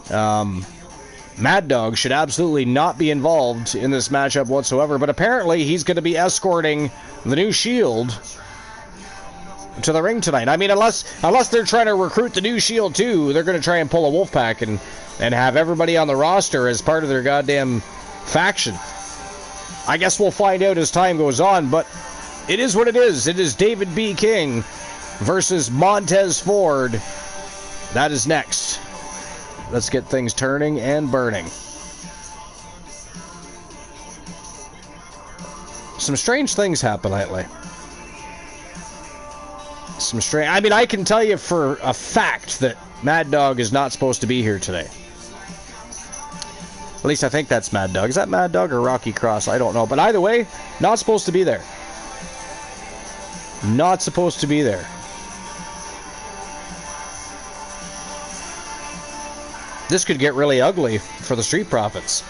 Mad Dog should absolutely not be involved in this matchup whatsoever, but apparently he's going to be escorting the New Shield to the ring tonight. I mean, unless they're trying to recruit the New Shield too, they're going to try and pull a Wolfpack and have everybody on the roster as part of their goddamn faction. I guess we'll find out as time goes on, but it is what it is. It is David B. King versus Montez Ford. That is next. Let's get things turning and burning. Some strange things happen lately. I mean, I can tell you for a fact that Mad Dog is not supposed to be here today. At least I think that's Mad Dog. Is that Mad Dog or Rocky Cross? I don't know. But either way, not supposed to be there. Not supposed to be there. This could get really ugly for the Street Profits.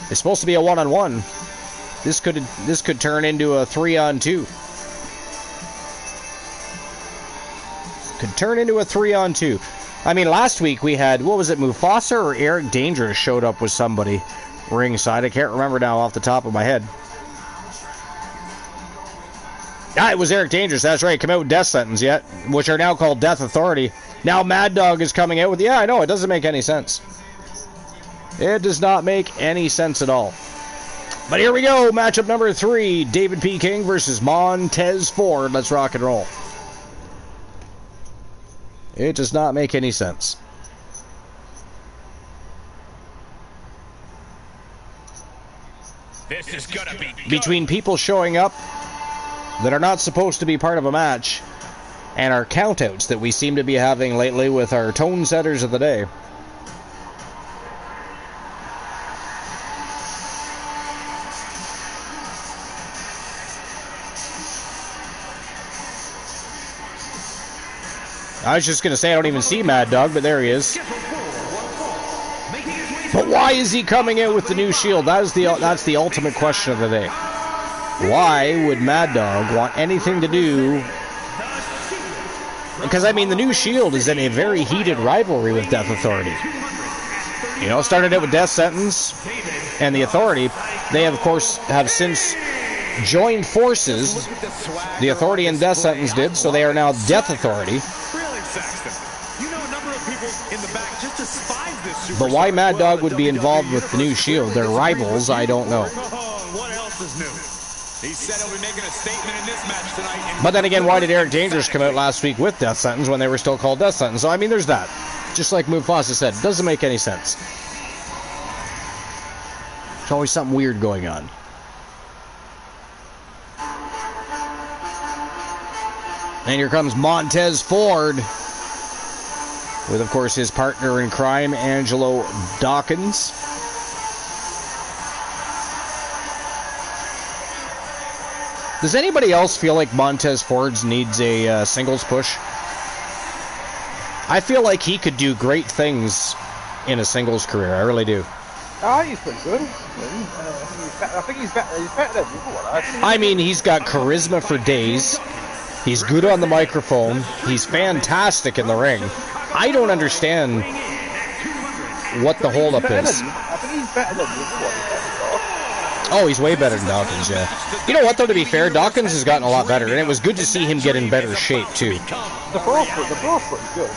It's supposed to be a 1-on-1. This could turn into a 3-on-2. Could turn into a 3-on-2. I mean, last week we had, what was it, Mufasa or Eric Dangerous showed up with somebody ringside. I can't remember now off the top of my head. Ah, it was Eric Dangerous, that's right. Come out with Death Sentence yet, which are now called Death Authority. Now Mad Dog is coming out with, yeah, I know, it doesn't make any sense. It does not make any sense at all. But here we go, matchup number 3, David P. King versus Montez Ford. Let's rock and roll. It does not make any sense. This is gonna be good. Between people showing up that are not supposed to be part of a match and our countouts that we seem to be having lately with our tone setters of the day. I was just going to say I don't even see Mad Dog, but there he is. But why is he coming out with the New Shield? That's the ultimate question of the day. Why would Mad Dog want anything to do? Because, I mean, the New Shield is in a very heated rivalry with Death Authority. You know, started out with Death Sentence and the Authority. They, of course, have since joined forces. The Authority and Death Sentence did, so they are now Death Authority. You know, a number of people in the back just despise this But why Mad Dog would be involved with the new Shield, they're rivals, I don't know. What else is new? He said he'll be making a statement in this match tonight. But then again, why did Eric Dangerous come out last week with Death Sentence when they were still called Death Sentence? So, I mean, there's that. Just like Mufasa said, it doesn't make any sense. There's always something weird going on. And here comes Montez Ford with, of course, his partner in crime, Angelo Dawkins. Does anybody else feel like Montez Ford needs a singles push? I feel like he could do great things in a singles career. I really do. Ah, he's pretty good. I think he's better than everyone. I mean, he's got charisma for days. He's good on the microphone. He's fantastic in the ring. I don't understand what the holdup is. I think he's better than everyone. Oh, he's way better than Dawkins, yeah. You know what, though, to be fair, Dawkins has gotten a lot better, and it was good to see him get in better shape, too. They're both pretty good.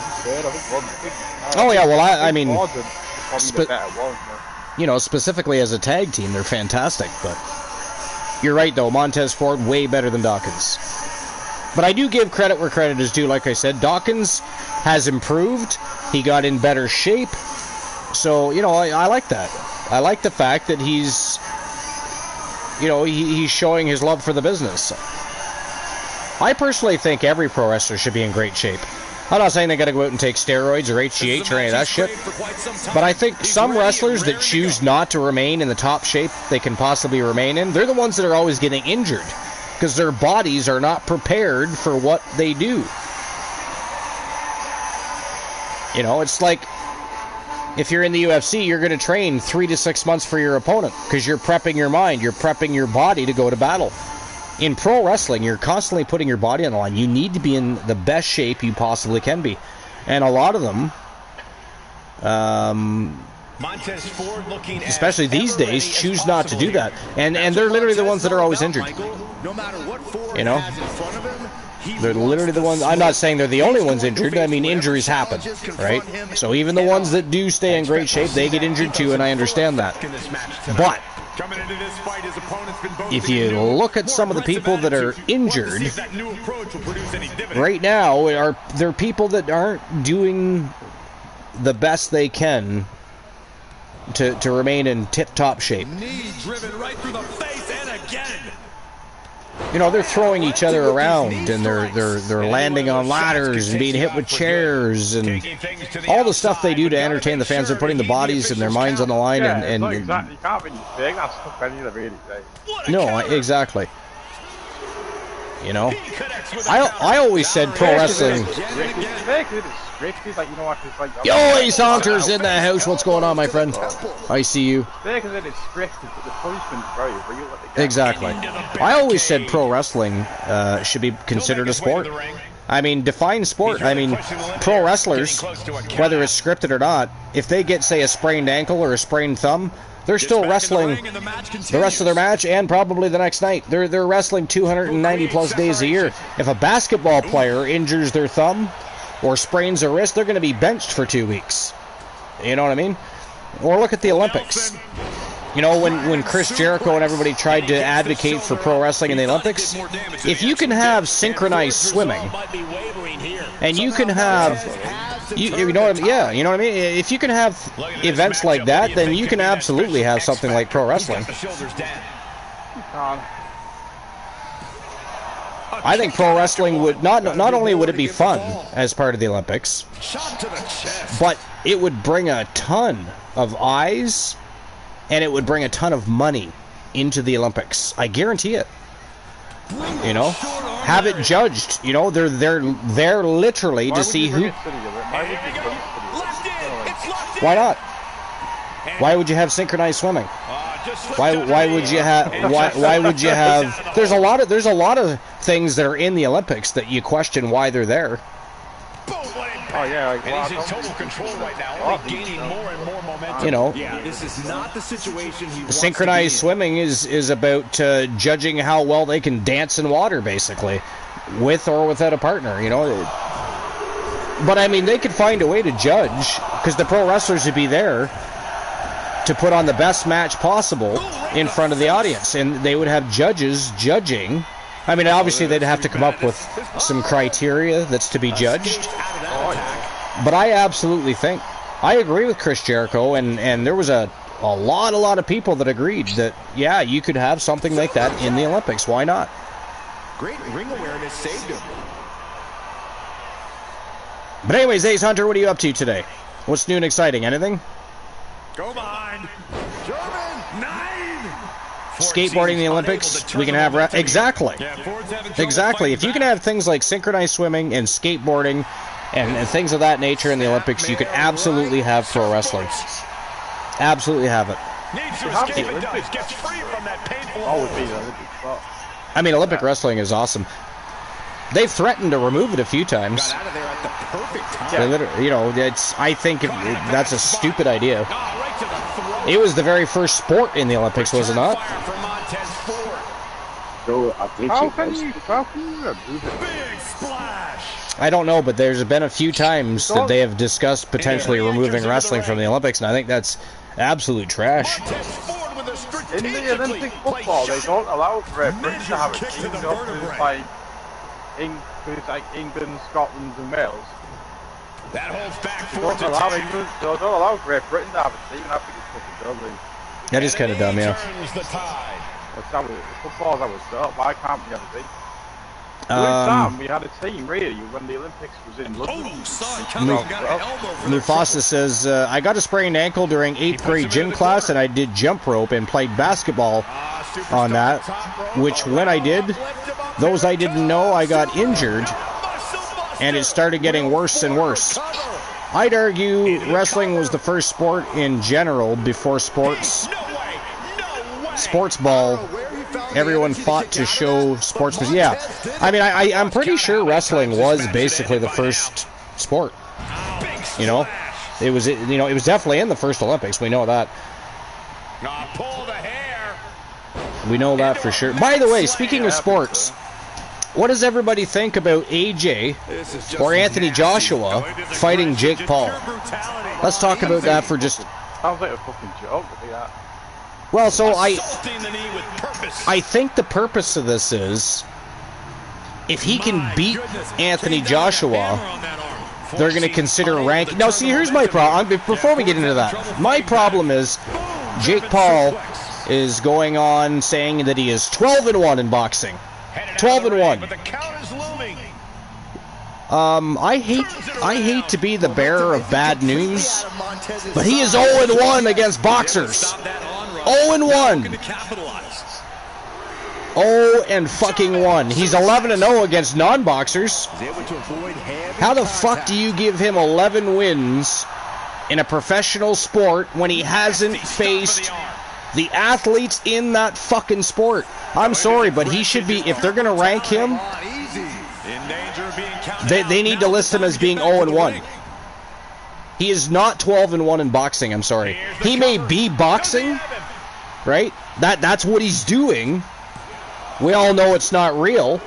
Oh, yeah, well, I mean, you know, specifically as a tag team, they're fantastic, but you're right, though, Montez Ford, way better than Dawkins. But I do give credit where credit is due, like I said. Dawkins has improved. He got in better shape. So, you know, I like that. I like the fact that he's... You know, he's showing his love for the business. I personally think every pro wrestler should be in great shape. I'm not saying they got to go out and take steroids or HGH or any of that shit. But I think some wrestlers that choose not to remain in the top shape they can possibly remain in, they're the ones that are always getting injured. Because their bodies are not prepared for what they do. You know, it's like... If you're in the UFC, you're going to train 3 to 6 months for your opponent because you're prepping your mind, you're prepping your body to go to battle. In pro wrestling, you're constantly putting your body on the line. You need to be in the best shape you possibly can be. And a lot of them, Montez Ford looking especially these days, choose not to do that. And they're literally the ones that are always injured. No matter what Ford you know? has in front of him, they're literally the ones... I'm not saying they're the only ones injured. I mean, injuries happen, right? So even the ones that do stay in great shape, they get injured too, and I understand that. But if you look at some of the people that are injured right now, they're people that aren't doing the best they can to remain in tip-top shape. knee driven right through the face and again. You know, they're throwing each other around, and they're landing on ladders and being hit with chairs and all the stuff they do to entertain the fans. They're putting the bodies and their minds on the line. And exactly. You can't really think that's stuff any of the really things. No, exactly. You know, I always said pro wrestling. Yo, Ace Hunter's in the house. What's going on, my friend? I see you. Exactly. I always said pro wrestling should be considered a sport. I mean, define sport. I mean, pro wrestlers, whether it's scripted or not, if they get, say, a sprained ankle or a sprained thumb, they're still wrestling the rest of their match and probably the next night. They're wrestling 290 plus days a year. If a basketball player injures their thumb or sprains a wrist, they're going to be benched for 2 weeks. You know what I mean? Or look at the Olympics. You know, when Chris Jericho and everybody tried to advocate for pro wrestling in the Olympics, if you can have synchronized swimming, and you can have... You know what I mean? Yeah, you know what I mean? If you can have events like that, then you can absolutely have something like pro wrestling. I think pro wrestling would not only would it be fun as part of the Olympics, but it would bring a ton of eyes and it would bring a ton of money into the Olympics. I guarantee it. You know, have it judged. You know, they're there literally to see who. Why not? Why would you have synchronized swimming? Why would you have? Why would you have? There's a lot of things that are in the Olympics that you question why they're there. Oh yeah, like, and he's in total control right now, only gaining more and more momentum. You know, yeah, this is not the situation he wants synchronized swimming is about judging how well they can dance in water, basically, with or without a partner. You know, but I mean, they could find a way to judge because the pro wrestlers would be there to put on the best match possible in front of the audience, and they would have judges judging. I mean, obviously they'd have to come up with some criteria that's to be judged, but I absolutely think, I agree with Chris Jericho, and there was a lot of people that agreed that, yeah, you could have something like that in the Olympics. Why not? Great ring awareness saved him. But anyways, Ace Hunter, what are you up to today? What's new and exciting? Anything? Go behind. German 9. Skateboarding in the Olympics, we can have... Exactly. Exactly. If you can have things like synchronized swimming and skateboarding and things of that nature in the Olympics, you can absolutely have pro wrestling. Absolutely have it. I mean, Olympic wrestling is awesome. They've threatened to remove it a few times. Got out of there at the perfect time. They literally, you know, I think that's a stupid idea. It was the very first sport in the Olympics, was it not? How can you remove it? I don't know, but there's been a few times that they have discussed potentially removing wrestling from the Olympics, and I think that's absolute trash. In the Olympic football, they don't allow Great Britain to have a team up with like England, Scotland, and Wales. That holds back They don't allow England, they don't allow Great Britain to have a team. I think it's fucking dumb. That is kind of dumb, yeah. That's how football's how it's set up. Why can't we have a team? The only time we had a team, really, when the Olympics was in London. Mufasa says, I got a sprained ankle during 8th grade gym class, and I did jump rope and played basketball on that, which when I did, those I didn't know, I got injured, and it started getting worse and worse. I'd argue wrestling was the first sport in general before sports ball. Everyone fought to show sportsmanship. Yeah, I mean, I'm pretty sure wrestling was basically the first sport. You know, it was definitely in the first Olympics. We know that. We know that for sure. By the way, speaking of sports, what does everybody think about AJ or Anthony Joshua fighting Jake Paul? Let's talk about that for just... Sounds like a fucking joke. Yeah. Well, so I think the purpose of this is, if he can beat Anthony Joshua, they're going to consider ranking. Now, see, here's my problem. Before we get into that, my problem is Jake Paul is going on saying that he is 12-1 in boxing. 12-1. I hate to be the bearer of bad news, but he is 0-1 against boxers. 0-1. 0-1. He's 11-0 against non-boxers. How the fuck do you give him 11 wins in a professional sport when he hasn't faced the athletes in that fucking sport? I'm sorry, but he should be, if they're going to rank him, they need to list him as being 0-1. He is not 12-1 in boxing, I'm sorry. He may be boxing, right? That's what he's doing. We all know it's not real.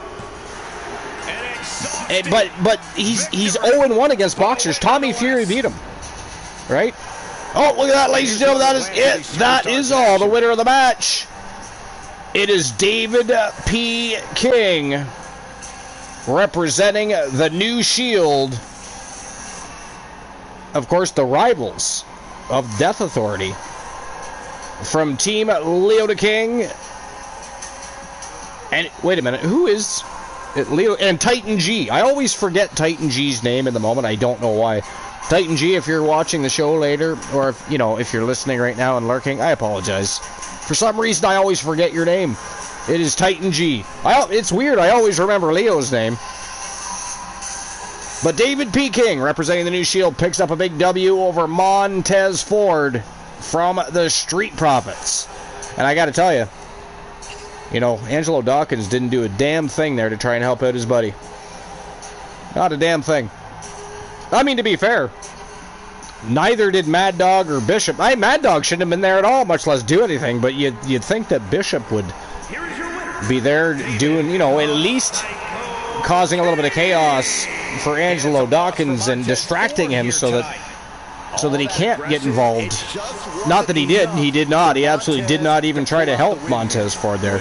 But he's 0-1 against boxers. Tommy Fury beat him, right? Oh, look at that, ladies and gentlemen. That is it. That is all. The winner of the match. It is David P. King, representing the New Shield. Of course, the rivals of Death Authority. From Team Leo the King. And wait a minute, who is it? Leo and Titan G. I always forget Titan G's name in the moment. I don't know why. Titan G, if you're watching the show later, or if you're listening right now and lurking, I apologize. For some reason, I always forget your name. It is Titan G. It's weird. I always remember Leo's name. But David P. King, representing the New Shield, picks up a big W over Montez Ford from the Street Profits. And I got to tell you, Angelo Dawkins didn't do a damn thing there to try and help out his buddy. Not a damn thing. I mean, to be fair, neither did Mad Dog or Bishop. Mad Dog shouldn't have been there at all, much less do anything, but you'd think that Bishop would be there doing, at least causing a little bit of chaos for Angelo Dawkins and distracting him so that so that he can't get involved. Not that he did. He did not. He absolutely did not even try to help Montez Ford there.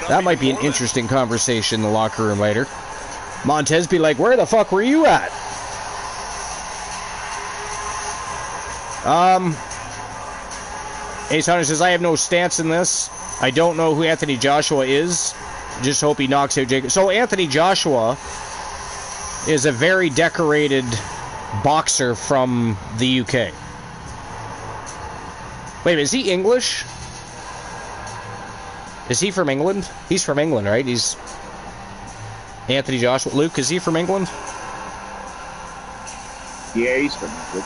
That might be an interesting conversation in the locker room later. Montez be like, where the fuck were you at? Ace Hunter says, I have no stance in this. I don't know who Anthony Joshua is. Just hope he knocks out Jacob. So Anthony Joshua is a very decorated boxer from the UK. Wait a minute, is he English? Is he from England? He's from England, right? He's Anthony Joshua. Luke, is he from England? Yeah, he's from England.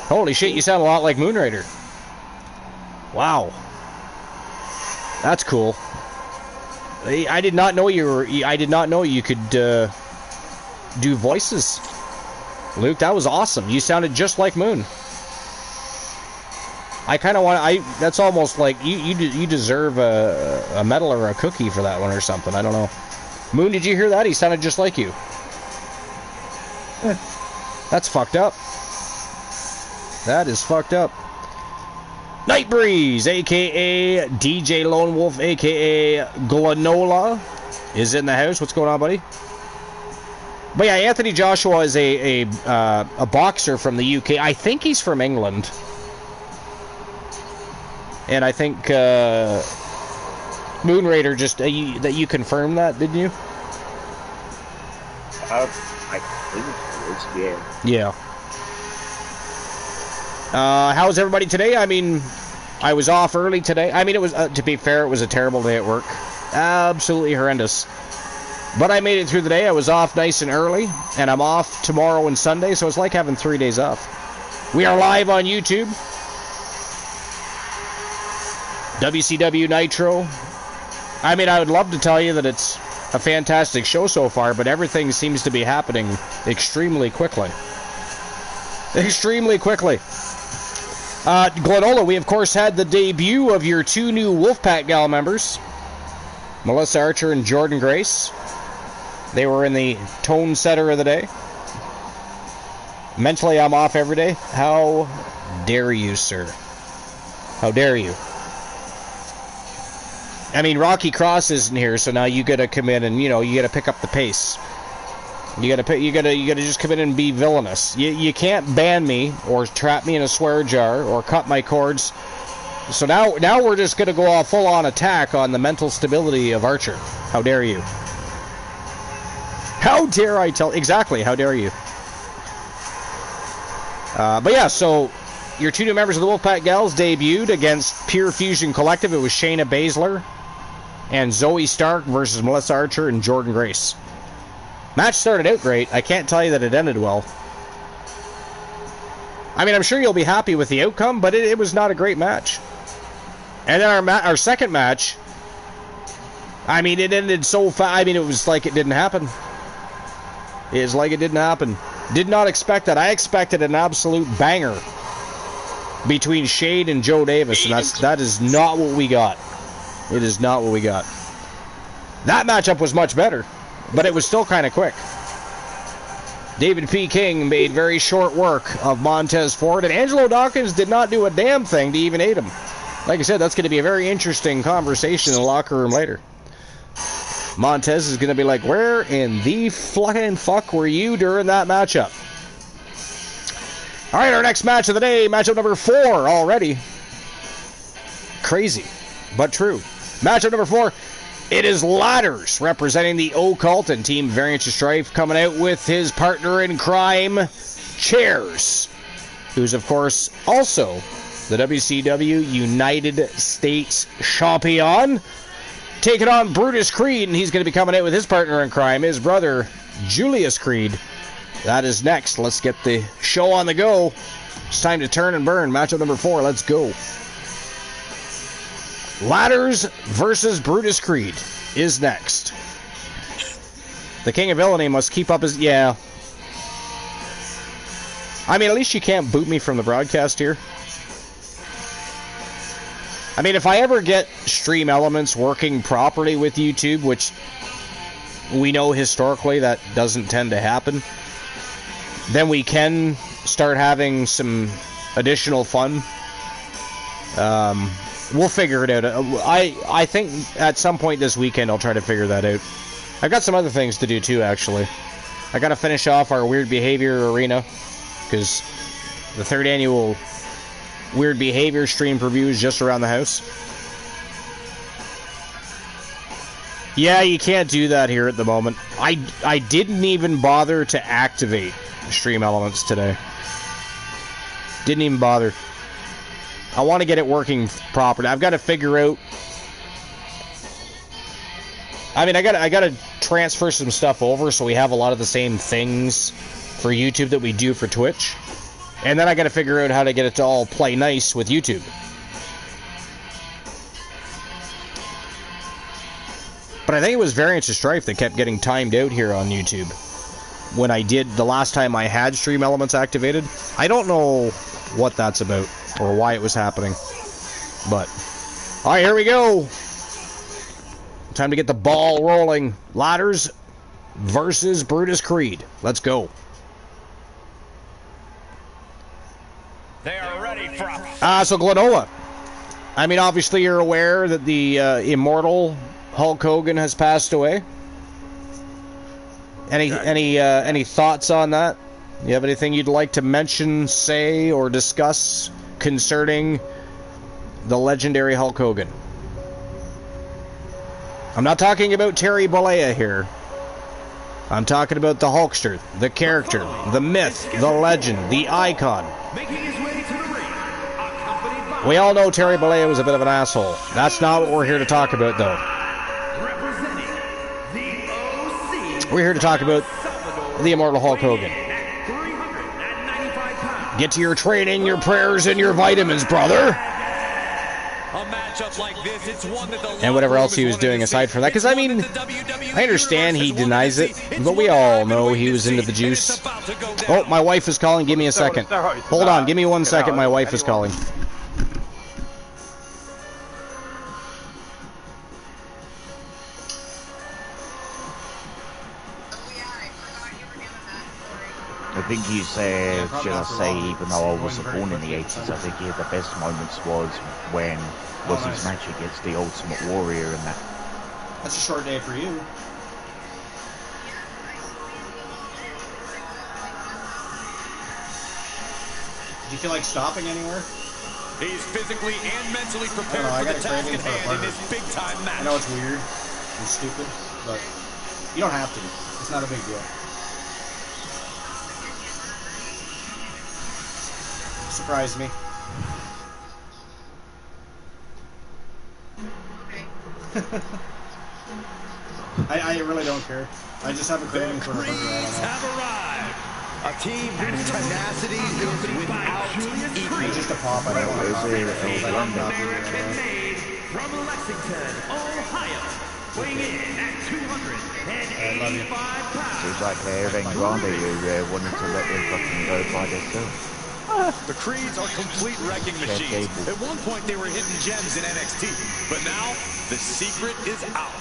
Holy shit, you sound a lot like Moonrader. Wow. That's cool. I did not know you were. I did not know you could do voices. Luke, that was awesome. You sounded just like Moon. I kind of want. That's almost like you deserve a medal or a cookie for that one or something. I don't know. Moon, did you hear that? He sounded just like you. That's fucked up. That is fucked up. Night Breeze, a.k.a. DJ Lone Wolf, a.k.a. Glanola, is in the house. What's going on, buddy? But yeah, Anthony Joshua is a boxer from the UK. I think he's from England. And I think Moonrader just... that you confirmed that, didn't you? I think it was, yeah. Yeah. How's everybody today? I mean, I was off early today. I mean, it was, to be fair, it was a terrible day at work. Absolutely horrendous. But I made it through the day. I was off nice and early, and I'm off tomorrow and Sunday, so it's like having 3 days off. We are live on YouTube. WCW Nitro. I mean, I would love to tell you that it's a fantastic show so far, but everything seems to be happening extremely quickly. Extremely quickly. Glenola, we of course had the debut of your two new Wolfpack Gal members, Melissa Archer and Jordan Grace. They were in the tone setter of the day. Mentally, I'm off every day. How dare you, sir? How dare you? I mean, Rocky Cross isn't here, so now you gotta come in and, you know, you gotta pick up the pace. You gotta just come in and be villainous. You can't ban me or trap me in a swear jar or cut my cords. So now we're just gonna go off full on attack on the mental stability of Archer. How dare you? How dare I tell? Exactly. How dare you? But yeah, so your two new members of the Wolfpack Gals debuted against Pure Fusion Collective. It was Shayna Baszler and Zoe Stark versus Melissa Archer and Jordan Grace. Match started out great. I can't tell you that it ended well. I mean, I'm sure you'll be happy with the outcome, but it was not a great match. And then our second match, I mean, it ended so fast. I mean, it was like it didn't happen. It was like it didn't happen. Did not expect that. I expected an absolute banger between Shade and Joe Davis, and that is not what we got. It is not what we got. That matchup was much better, but it was still kind of quick. David P. King made very short work of Montez Ford, and Angelo Dawkins did not do a damn thing to even aid him. Like I said, that's going to be a very interesting conversation in the locker room later. Montez is going to be like, where in the fucking fuck were you during that matchup? All right, our next match of the day, matchup number 4 already. Crazy, but true. Matchup number 4. It is Ladders representing the Occult and Team Variance of Strife, coming out with his partner in crime, Chairs, who's of course also the WCW United States Champion, taking on Brutus Creed, and he's going to be coming out with his partner in crime, his brother Julius Creed. That is next. Let's get the show on the go. It's time to turn and burn. Matchup number 4. Let's go. Ladders versus Brutus Creed is next. The King of Villainy must keep up his... Yeah. I mean, at least you can't boot me from the broadcast here. I mean, if I ever get Stream Elements working properly with YouTube, which we know historically that doesn't tend to happen, then we can start having some additional fun. We'll figure it out. I think at some point this weekend I'll try to figure that out. I've got some other things to do too, actually. I got to finish off our Weird Behavior arena, because the 3rd annual Weird Behavior stream preview is just around the house. Yeah, you can't do that here at the moment. I didn't even bother to activate Stream Elements today. Didn't even bother. I want to get it working properly. I've got to figure out... I mean, I gotta transfer some stuff over so we have a lot of the same things for YouTube that we do for Twitch. And then I gotta figure out how to get it to all play nice with YouTube. But I think it was Variants of Strife that kept getting timed out here on YouTube when I did the last time I had Stream Elements activated. I don't know what that's about or why it was happening. But, alright, here we go. Time to get the ball rolling. Ladders versus Brutus Creed. Let's go. They are ready for So Glenola. I mean, obviously you're aware that the immortal Hulk Hogan has passed away. Any thoughts on that? You have anything you'd like to mention, say, or discuss concerning the legendary Hulk Hogan? I'm not talking about Terry Bollea here. I'm talking about the Hulkster, the character, the myth, the legend, the icon. We all know Terry Bollea was a bit of an asshole. That's not what we're here to talk about, though. We're here to talk about the immortal Hulk Hogan. Get to your training, your prayers, and your vitamins, brother. And whatever else he was doing aside from that. Because, I mean, I understand he denies it, but we all know he was into the juice. Oh, my wife is calling. Give me a second. Hold on. Give me 1 second. My wife is calling. I think he's, should I say, even though I wasn't born in the 80s, I think he had the best moments was his match against the Ultimate Warrior and that. That's a short day for you. Did you feel like stopping anywhere? He's physically and mentally prepared for the task at hand in this big-time match. I know it's weird and stupid, but you don't have to. It's not a big deal. Surprised me. I really don't care. I just have a craving for a burger. Have arrived. A team whose tenacity is without equal. Just a pop. I don't want to American-made from Lexington, Ohio, weighing in at 285 pounds. Seems like Evan Grande who wanted to let them fucking go by themselves. The Creeds are complete wrecking machines. At one point, they were hitting gems in NXT, but now the secret is out.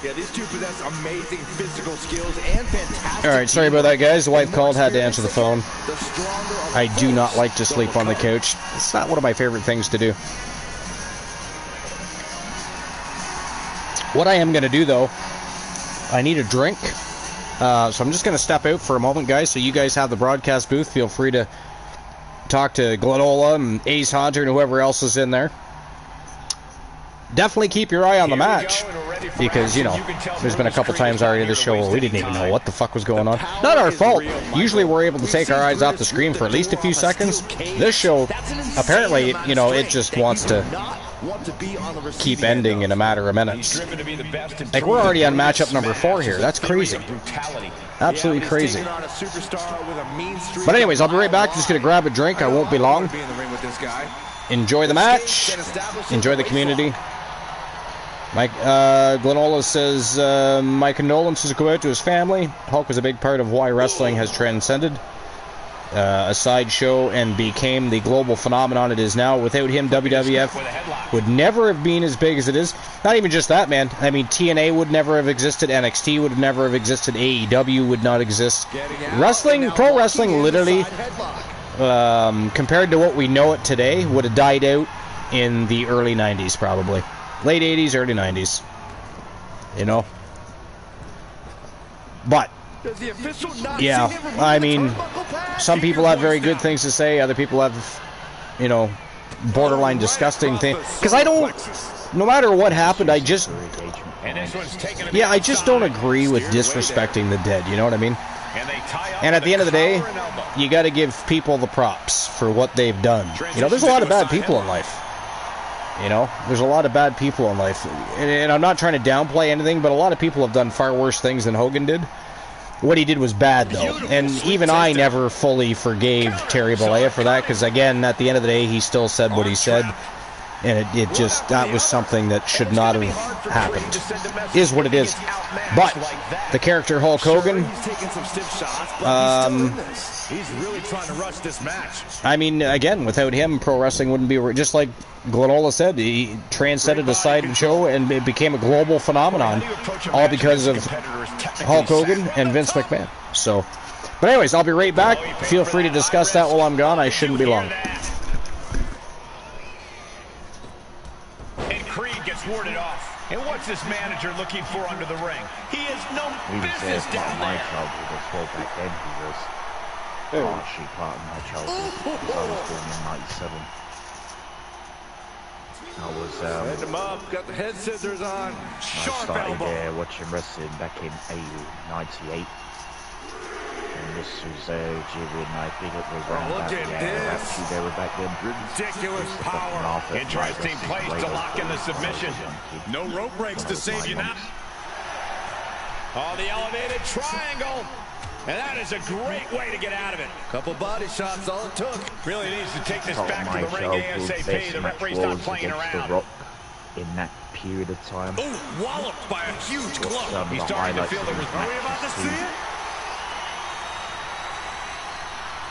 Yeah, these two possess amazing physical skills and fantastic... Alright, sorry about that, guys. The wife called, had to answer the phone. I do not like to sleep on the couch. It's not one of my favorite things to do. What I am going to do, though, I need a drink. So I'm just going to step out for a moment, guys, so you guys have the broadcast booth. Feel free to talk to Glenola and Ace Hunter and whoever else is in there. Definitely keep your eye on the match, because, you know, there's been a couple times already in this show where we didn't even know what the fuck was going on. Not our fault. Usually we're able to take our eyes off the screen for at least a few seconds. This show, apparently, you know, it just wants to keep ending in a matter of minutes. Like, we're already on matchup number 4 here. That's crazy. Absolutely crazy. But anyways, I'll be right back. Just gonna grab a drink. I won't be long. Enjoy the match. Enjoy the community. Mike Glenola says, my condolences go out to his family. Hulk was a big part of why wrestling has transcended. a sideshow and became the global phenomenon it is now. Without him, WWF would never have been as big as it is. Not even just that, man. I mean, TNA would never have existed. NXT would never have existed. AEW would not exist. Wrestling, pro wrestling, literally, compared to what we know it today, would have died out in the early 90s, probably. Late 80s, early 90s. You know? But, yeah, I mean, some people have very good things to say. Other people have, you know, borderline disgusting things. Because I don't, no matter what happened, I just don't agree with disrespecting the dead. You know what I mean? And at the end of the day, you got to give people the props for what they've done. You know, there's a lot of bad people in life. You know, there's a lot of bad people in life. And I'm not trying to downplay anything, but a lot of people have done far worse things than Hogan did. What he did was bad, though. And even I never fully forgave Terry Bollea for that, because, again, at the end of the day, he still said what he said. And it just, that was something that should not have happened. Is what it is. But the character Hulk Hogan, he's really trying to rush this match. I mean, again, without him, pro wrestling wouldn't be, just like Glenola said, he transcended a sideshow and it became a global phenomenon, all because of Hulk Hogan and Vince McMahon. So, but anyways, I'll be right back. Feel free to discuss that while I'm gone. I shouldn't be long. Warded off. And what's this manager looking for under the ring? He has no business down there. Back then, he was actually part of my childhood because I was born in '97. I was Head him up, got the head scissors on. Sharp I elbow. started watching wrestling back in '98. And this was during, I think it was around Look at this. they were back then. Ridiculous power. Interesting place to lock in the submission. No rope breaks to save you now. Oh, the elevated triangle. And that is a great way to get out of it. Couple body shots, all it took. Really needs to take this back to the ring ASAP. The referee's not playing around. The Rock in that period of time. Oh, walloped by a huge club. He's starting to feel the response. Are we about to see it?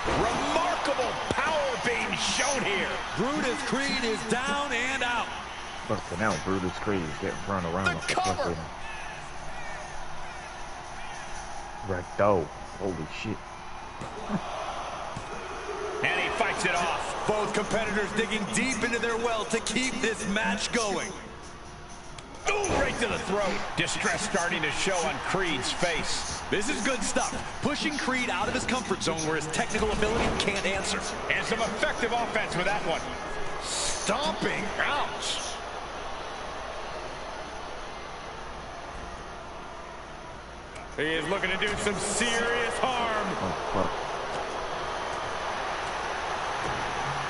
Remarkable power being shown here. Brutus Creed is down and out. Fucking hell, Brutus Creed is getting thrown around like a fucking ragdoll. Holy shit. And he fights it off. Both competitors digging deep into their well to keep this match going. Ooh, right to the throat. Distress starting to show on Creed's face. This is good stuff. Pushing Creed out of his comfort zone where his technical ability can't answer. And some effective offense with that one. Stomping. Ouch. He is looking to do some serious harm. Oh, fuck.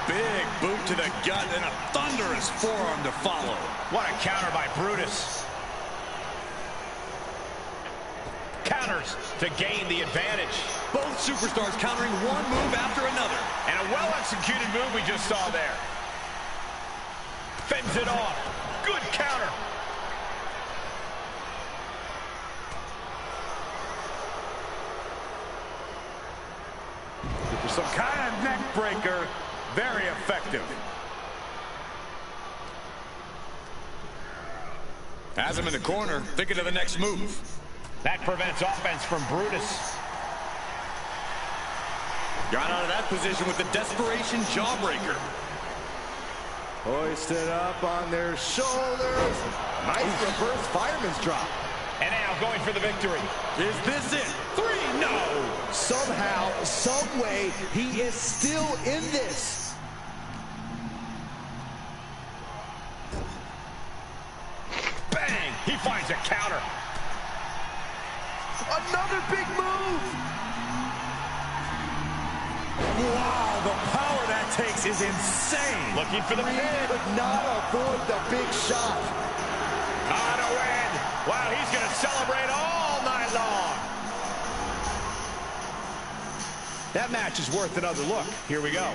Big boot to the gut and a thunderous forearm to follow. What a counter by Brutus. Counters to gain the advantage. Both superstars countering one move after another. And a well-executed move we just saw there. Fends it off. Good counter. For some kind of neck breaker. Very effective. Has him in the corner, thinking of the next move. That prevents offense from Brutus. Got out of that position with the desperation jawbreaker. Hoisted up on their shoulders. Nice reverse fireman's drop. And now going for the victory. Is this it? 3, no! Somehow, some way, he is still in this. Bang! He finds a counter. Another big move! Wow, the power that takes is insane. Looking for the Creed pin. could not avoid the big shot. On a win. Wow, he's going to celebrate all night long. That match is worth another look. Here we go.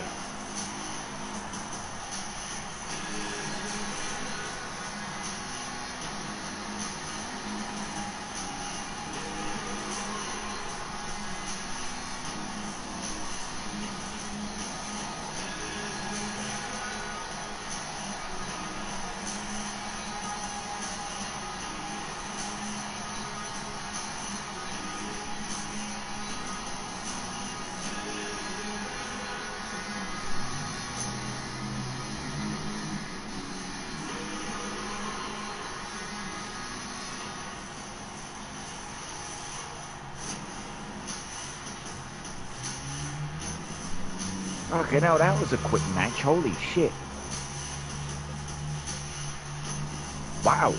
Okay, now that was a quick match. Holy shit. Wow.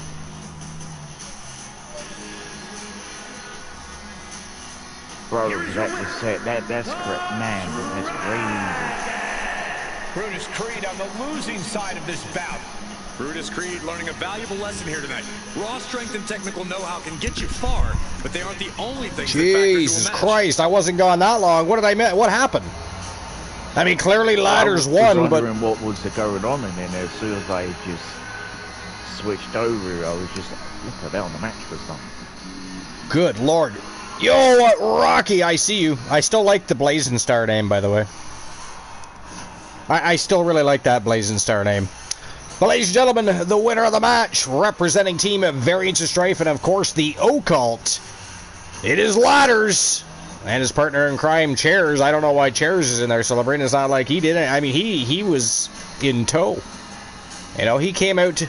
Bro, that's correct, man. That's crazy. Brutus Creed on the losing side of this bout. Brutus Creed learning a valuable lesson here tonight. Raw strength and technical know-how can get you far, but they aren't the only things. Jesus Christ, I wasn't gone that long. What did I miss? What happened? I mean, clearly ladders won, but what was going on, and then as soon as I just switched over, I was just like, look at that on the match for something. Good Lord. Yo, Rocky, I see you. I still like the Blazing Star name, by the way. I still really like that Blazing Star name. But ladies and gentlemen, the winner of the match, representing Team Variance of Strife, and of course the Occult, it is Ladders. And his partner in crime, Chairs. I don't know why Chairs is in there celebrating. It's not like he did it. I mean, he was in tow. You know, he came out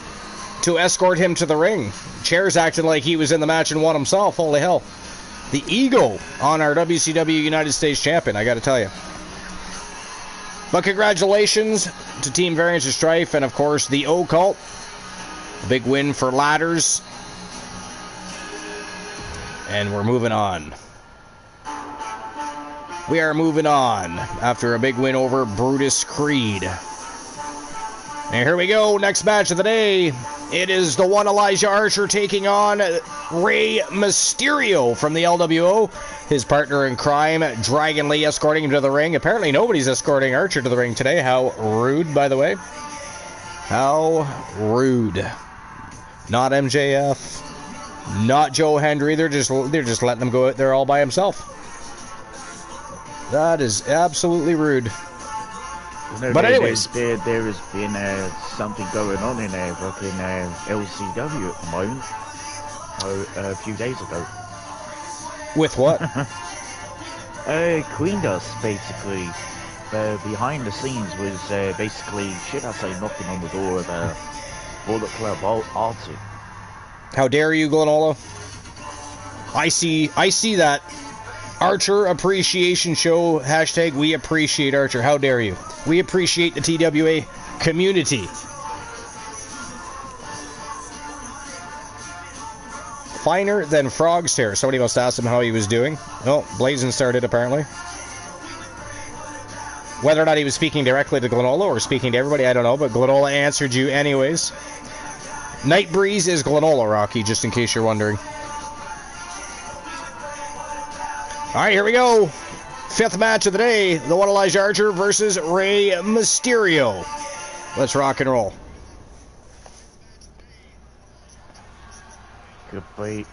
to escort him to the ring. Chairs acting like he was in the match and won himself. Holy hell. The ego on our WCW United States champion, I got to tell you. But congratulations to Team Variance of Strife and, of course, the Occult. A big win for Ladders. And we're moving on. We are moving on after a big win over Brutus Creed. And here we go, next match of the day. It is the one Elijah Archer taking on Rey Mysterio from the LWO. His partner in crime, Dragon Lee, escorting him to the ring. Apparently nobody's escorting Archer to the ring today. How rude, by the way. How rude. Not MJF. Not Joe Hendry. They're just letting him go out there all by himself. That is absolutely rude. But anyways, there has been something going on in fucking LCW at the moment. A few days ago. With what? Queen Dust basically behind the scenes was basically, should I say, knocking on the door of Bullet Club Arctic. How dare you, Glenola? I see that. Archer Appreciation Show, hashtag we appreciate Archer. How dare you? We appreciate the TWA community. Finer than Frog's hair. Somebody must ask him how he was doing. Oh, Blazing started apparently. Whether or not he was speaking directly to Glenola or speaking to everybody, I don't know, but Glenola answered you anyways. Night Breeze is Glenola, Rocky, just in case you're wondering. Alright, here we go. Fifth match of the day. The one Elijah Archer versus Rey Mysterio. Let's rock and roll. Could be,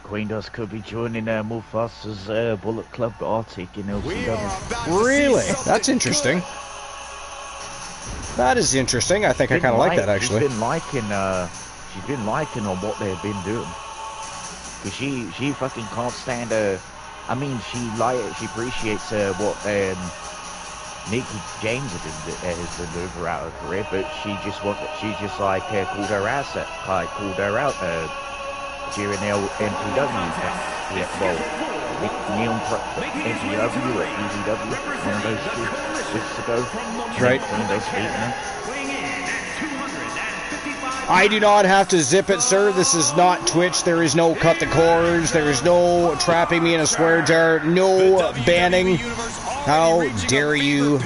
Queen Dust could be joining Mufasa's Bullet Club Arctic in LCW. Really? That's interesting. That is interesting. I think I kind of like that, actually. She's been liking on what they've been doing. Cause she fucking can't stand I mean, she appreciates what Nikki James has been doing throughout her career, but she just called her ass out, called her out during NPW. Neon NPW or EVW, one of those two weeks ago. Right. One of those statements. I do not have to zip it, sir. This is not Twitch. There is no cut the cords. There is no trapping me in a swear jar. No banning. How dare you,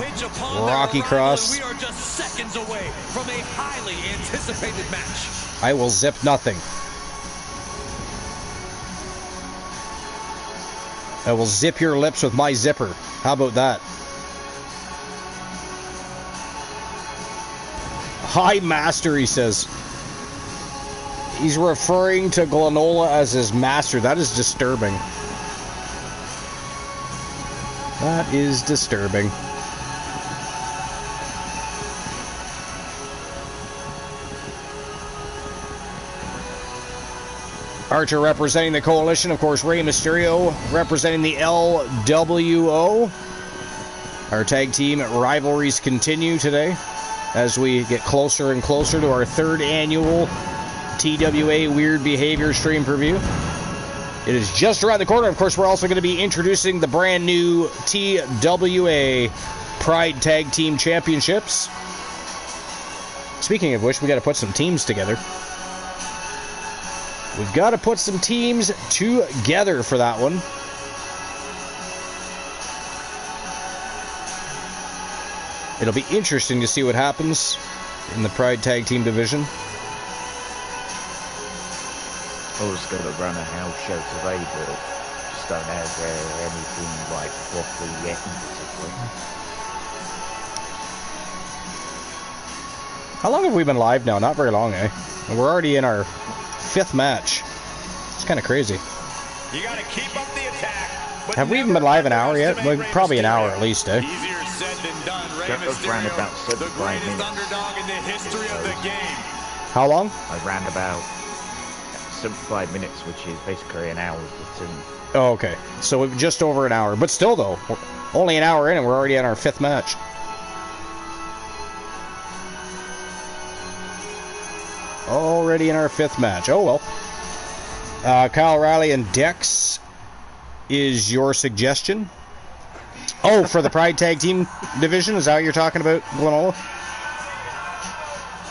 Rocky Cross? We are just seconds away from a highly anticipated match. I will zip nothing. I will zip your lips with my zipper. How about that? Hi, Master, he says. He's referring to Glenola as his master. That is disturbing. That is disturbing. Archer representing the Coalition. Of course, Rey Mysterio representing the LWO. Our tag team rivalries continue today as we get closer and closer to our third annual TWA Weird Behaviour stream preview. It is just around the corner. Of course, we're also going to be introducing the brand new TWA Pride Tag Team Championships. Speaking of which, we got to put some teams together. We've got to put some teams together for that one. It'll be interesting to see what happens in the Pride Tag Team division. I was going to run a house show today, but just don't have anything like properly yet in particular. How long have we been live now? Not very long, eh? And we're already in our 5th match. It's kind of crazy. You got to keep up the attack. Have we even been live an hour yet? Well, probably an hour at least, eh? Easier said than done. That was round about the 75 greatest minutes. underdog in the history of the game. How long? I ran about 75 minutes, which is basically an hour to 2. Oh, okay. So just over an hour. But still, though, we're only an hour in and we're already in our 5th match. Already in our 5th match. Oh, well. Kyle Riley and Dex is your suggestion. Oh, for the Pride Tag Team division? Is that what you're talking about, Glenola?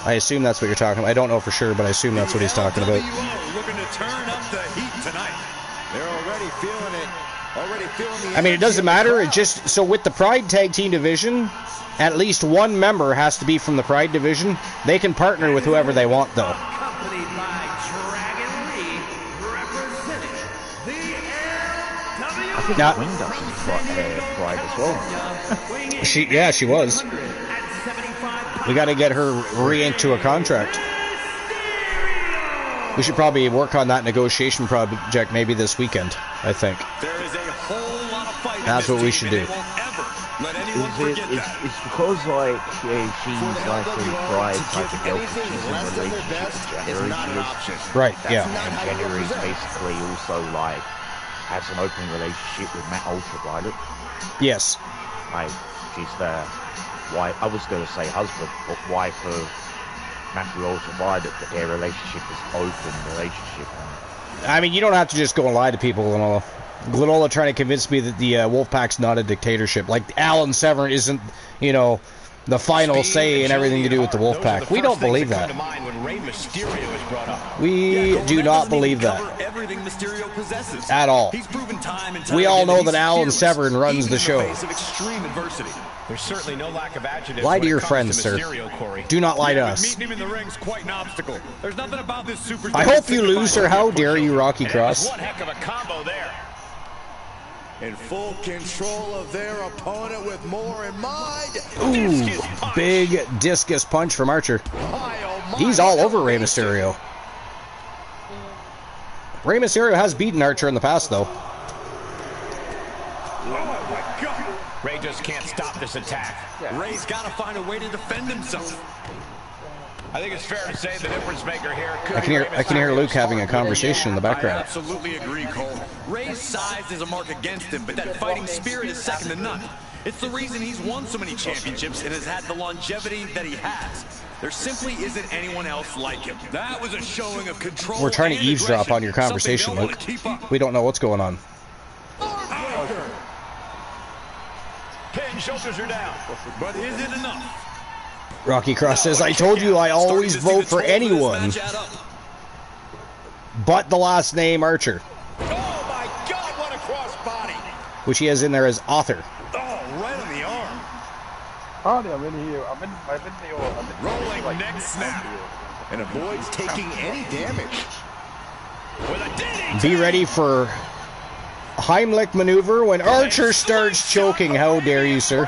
I assume that's what you're talking about. I don't know for sure, but I assume that's what he's talking about. Looking to turn up the heat tonight. They're already feeling it. Already feeling the I mean, it doesn't matter. It just, so with the Pride Tag Team division, at least one member has to be from the Pride division. They can partner with whoever they want, though. Accompanied by Dragon Lee, representing the LWO. Now, Wing Dustin's Pride as well. she was. We got to get her re-inked to a contract. We should probably work on that negotiation project maybe this weekend, I think. There is a whole lot of fight. That's what we should do. It's because, like, she's like in Pride type of girl, she's in a relationship with January. Right, yeah. And January basically also, like, has an open relationship with Matt Ultraviolet. Yes. Like, she's the wife, I was going to say husband, but wife of Matthew Ultraviolet, but their relationship is open relationship. I mean, you don't have to just go and lie to people, Glenola. Glenola trying to convince me that the Wolfpack's not a dictatorship. Like, Alan Severn isn't, you know, the final say in everything to do with the Wolfpack. We don't believe that. We do not believe that. At all. We all know that Alan Severn runs the show. There's certainly no lack of adjectives. Lie to your friends, sir. Do not lie to us. Meeting him in the ring's quite an obstacle. There's nothing about this superstar. I hope you lose, sir. How dare you, Rocky Cross? One heck of a combo there. In full control of their opponent with more in mind. Ooh, big discus punch from Archer. He's all over Rey Mysterio. Rey Mysterio has beaten Archer in the past, though. Rey just can't stop this attack. Ray's got to find a way to defend himself. I think it's fair to say the difference maker here could I can hear Luke having a conversation in the I background. absolutely agree, Cole. Ray's size is a mark against him, but that fighting spirit is second to none. It's the reason he's won so many championships and has had the longevity that he has. There simply isn't anyone else like him. That was a showing of control. We're trying to eavesdrop on your conversation, Luke. We don't know what's going on. Pin shoulders are down. But is it enough? Rocky Cross says, I told you I always vote for anyone but the last name Archer. Oh my God, what a crossbody. Which he has in there as author. Oh, right on the arm. Hardy, I'm in here. I'm in the Rolling like, neck snap. And avoids taking any damage. With a DDT. Be ready for Heimlich maneuver when Archer starts choking. How dare you, sir?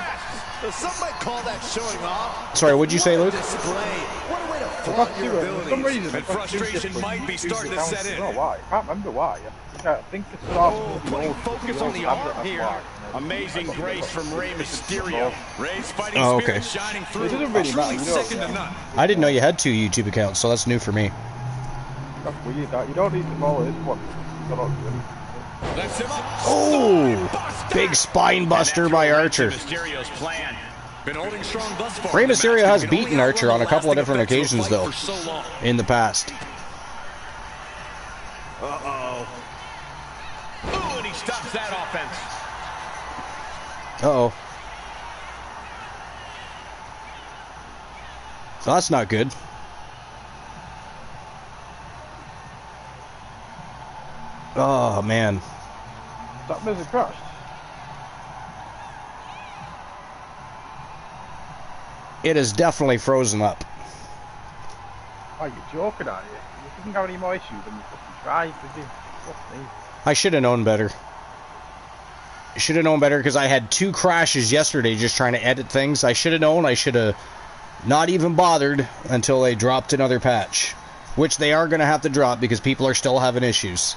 Some might call that showing off. Sorry, what'd you say, Luke? Display. What a way to flaunt your for some abilities. reason, And frustration might be starting to set in. I don't know why. I can't remember why. I think it's last Putting focus on the arm here. Amazing grace from Rey Mysterio. Ray's fighting Oh, okay. spirit shining through. It doesn't really Truly matter, you know. second to none. I didn't know you had 2 YouTube accounts, so that's new for me. That's weird. That you don't need to follow this one. You don't really. Lifts him up. Oh, big spine buster by Archer. Mysterio's plan. Been holding strong thus far. Rey Mysterio has beaten Archer on a couple of different occasions, though, in the past. Uh-oh. stops that offense. Uh-oh. So that's not good. Oh, man. That Miz crashed. It is definitely frozen up. Oh, you're joking, are you? You didn't have any more issues when you fucking tried, did you? Fuck me. I should have known better. Should have known better because I had 2 crashes yesterday just trying to edit things. I should have known. I should have not even bothered until they dropped another patch, which they are going to have to drop because people are still having issues.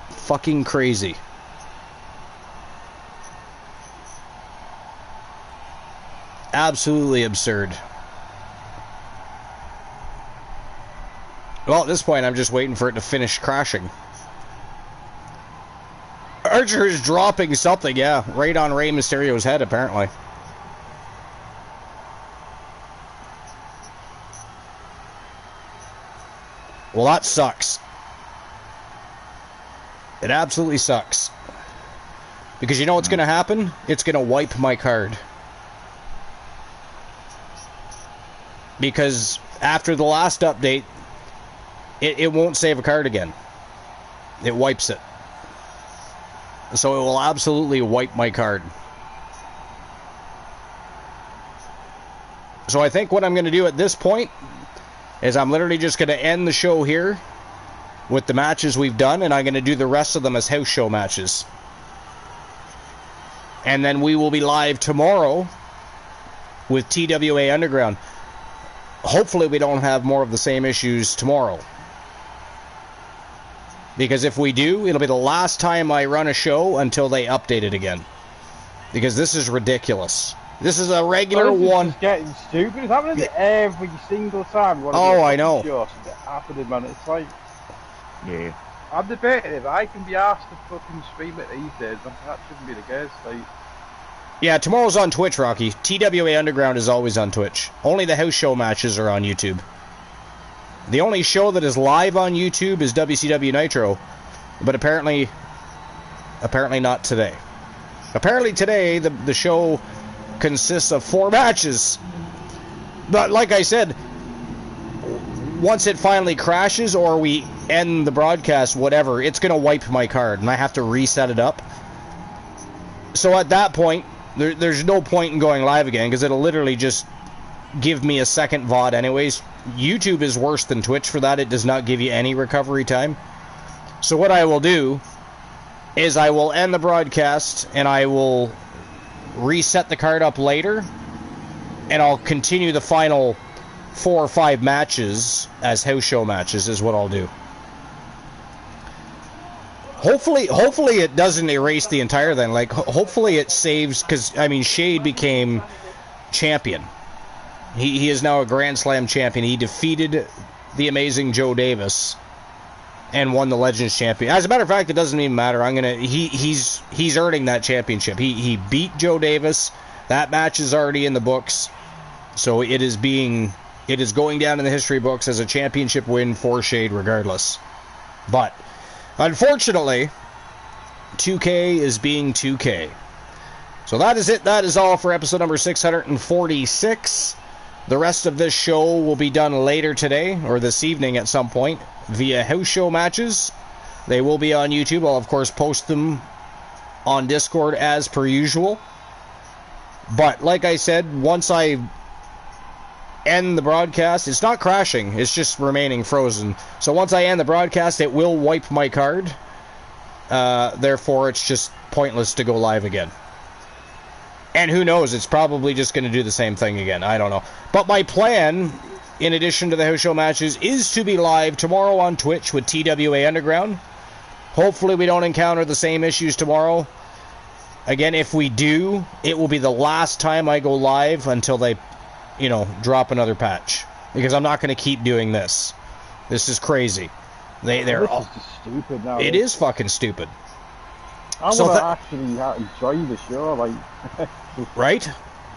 Fucking crazy. Absolutely absurd. Well, at this point, I'm just waiting for it to finish crashing. Archer is dropping something, yeah, right on Rey Mysterio's head, apparently. Well, that sucks. It absolutely sucks. Because you know what's going to happen? It's going to wipe my card. Because after the last update, it won't save a card again. It wipes it. So it will absolutely wipe my card. So I think what I'm going to do at this point is I'm literally just going to end the show here with the matches we've done, and I'm going to do the rest of them as house show matches. And then we will be live tomorrow with TWA Underground. Hopefully we don't have more of the same issues tomorrow. Because if we do, it'll be the last time I run a show until they update it again. Because this is ridiculous. This is a regular one. It's getting stupid. It's happening every single time. Oh, I know. It's happening, man. It's like... Yeah. I'm debating if I can be asked to fucking stream it these days. That shouldn't be the case. Like... Yeah, tomorrow's on Twitch, Rocky. TWA Underground is always on Twitch. Only the house show matches are on YouTube. The only show that is live on YouTube is WCW Nitro, but apparently not today. Apparently today, the show consists of 4 matches. But like I said, once it finally crashes or we end the broadcast, whatever, it's going to wipe my card, and I have to reset it up. So at that point, there's no point in going live again, because it'll literally just give me a second VOD anyways. YouTube is worse than Twitch for that. It does not give you any recovery time. So what I will do is I will end the broadcast and I will reset the card up later, and I'll continue the final 4 or 5 matches as house show matches is what I'll do. Hopefully it doesn't erase the entire thing. Like, hopefully it saves, because, I mean, Shade became champion. He is now a Grand Slam champion. He defeated the amazing Joe Davis and won the Legends champion. As a matter of fact, it doesn't even matter. He's earning that championship. He beat Joe Davis. That match is already in the books. So it is going down in the history books as a championship win for Shade regardless. But unfortunately, 2K is being 2K. So that is it. That is all for episode number 646. The rest of this show will be done later today, or this evening at some point, via house show matches. They will be on YouTube. I'll, of course, post them on Discord as per usual. But, like I said, once I end the broadcast, it's not crashing, it's just remaining frozen. So once I end the broadcast, it will wipe my card. Therefore, it's just pointless to go live again. And who knows, it's probably just going to do the same thing again. I don't know. But my plan, in addition to the house show matches, is to be live tomorrow on Twitch with TWA Underground. Hopefully we don't encounter the same issues tomorrow. Again, if we do, it will be the last time I go live until they, drop another patch. Because I'm not going to keep doing this. This is crazy. They're all stupid now. It is fucking stupid. I want to actually enjoy the show, like... Right?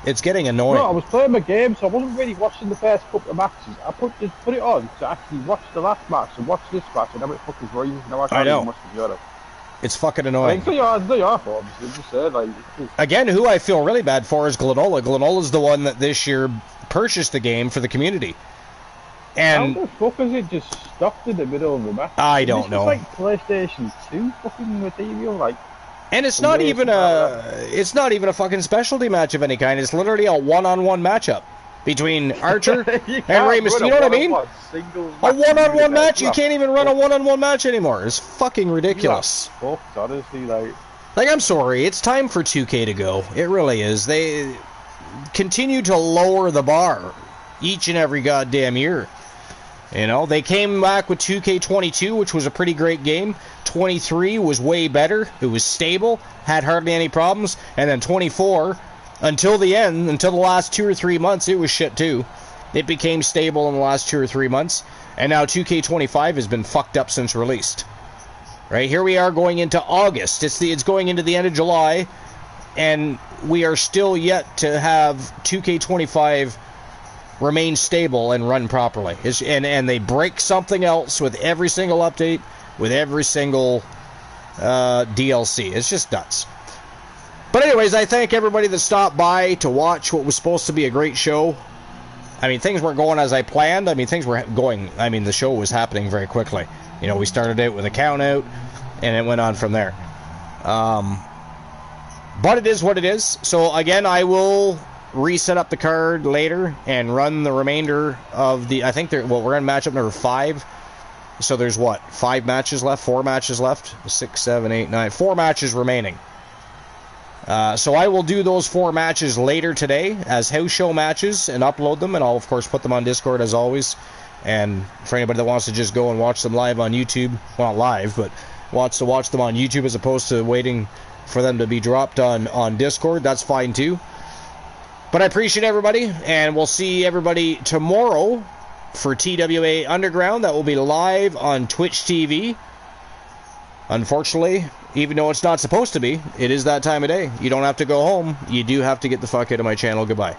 It's getting annoying. No, I was playing my game, so I wasn't really watching the first couple of matches. I put it on to actually watch the last match and watch this match, and now it fucking ruins. Now I can't even watch the other. It's fucking annoying. It's not your fault, obviously. Just said, like, again, who I feel really bad for is Glenola. Glenola's the one that this year purchased the game for the community. And how the fuck is it just stopped in the middle of the match? I don't know. It's like PlayStation 2 fucking material, like. And it's not even a fucking specialty match of any kind. It's literally a one-on-one matchup between Archer and Rey Mysterio. You know what I mean? A one-on-one match. You can't even run a one-on-one match anymore. It's fucking ridiculous. Fucked, honestly, like I'm sorry. It's time for 2K to go. It really is. They continue to lower the bar each and every goddamn year. You know, they came back with 2K22, which was a pretty great game. 23 was way better. It was stable, had hardly any problems. And then 24, until the end, until the last 2 or 3 months, it was shit too. It became stable in the last 2 or 3 months. And now 2K25 has been fucked up since released. Right, here we are going into August. It's going into the end of July. And we are still yet to have 2K25 remain stable and run properly. And they break something else with every single update, with every single DLC. It's just nuts. But anyways, I thank everybody that stopped by to watch what was supposed to be a great show. I mean, things weren't going as I planned. I mean, the show was happening very quickly. You know, we started out with a count out, and it went on from there. But it is what it is. So again, I will reset up the card later and run the remainder of the, we're in matchup number 5, so there's 5 matches left, 4 matches left, 6, 7, 8, 9, 4 matches remaining. So I will do those 4 matches later today as house show matches and upload them, and I'll of course put them on Discord as always. And for anybody that wants to just go and watch them live on YouTube, well, not live, but wants to watch them on YouTube as opposed to waiting for them to be dropped on Discord, that's fine too. But I appreciate everybody, and we'll see everybody tomorrow for TWA Underground. That will be live on Twitch TV. Unfortunately, even though it's not supposed to be, it is that time of day. You don't have to go home. You do have to get the fuck out of my channel. Goodbye.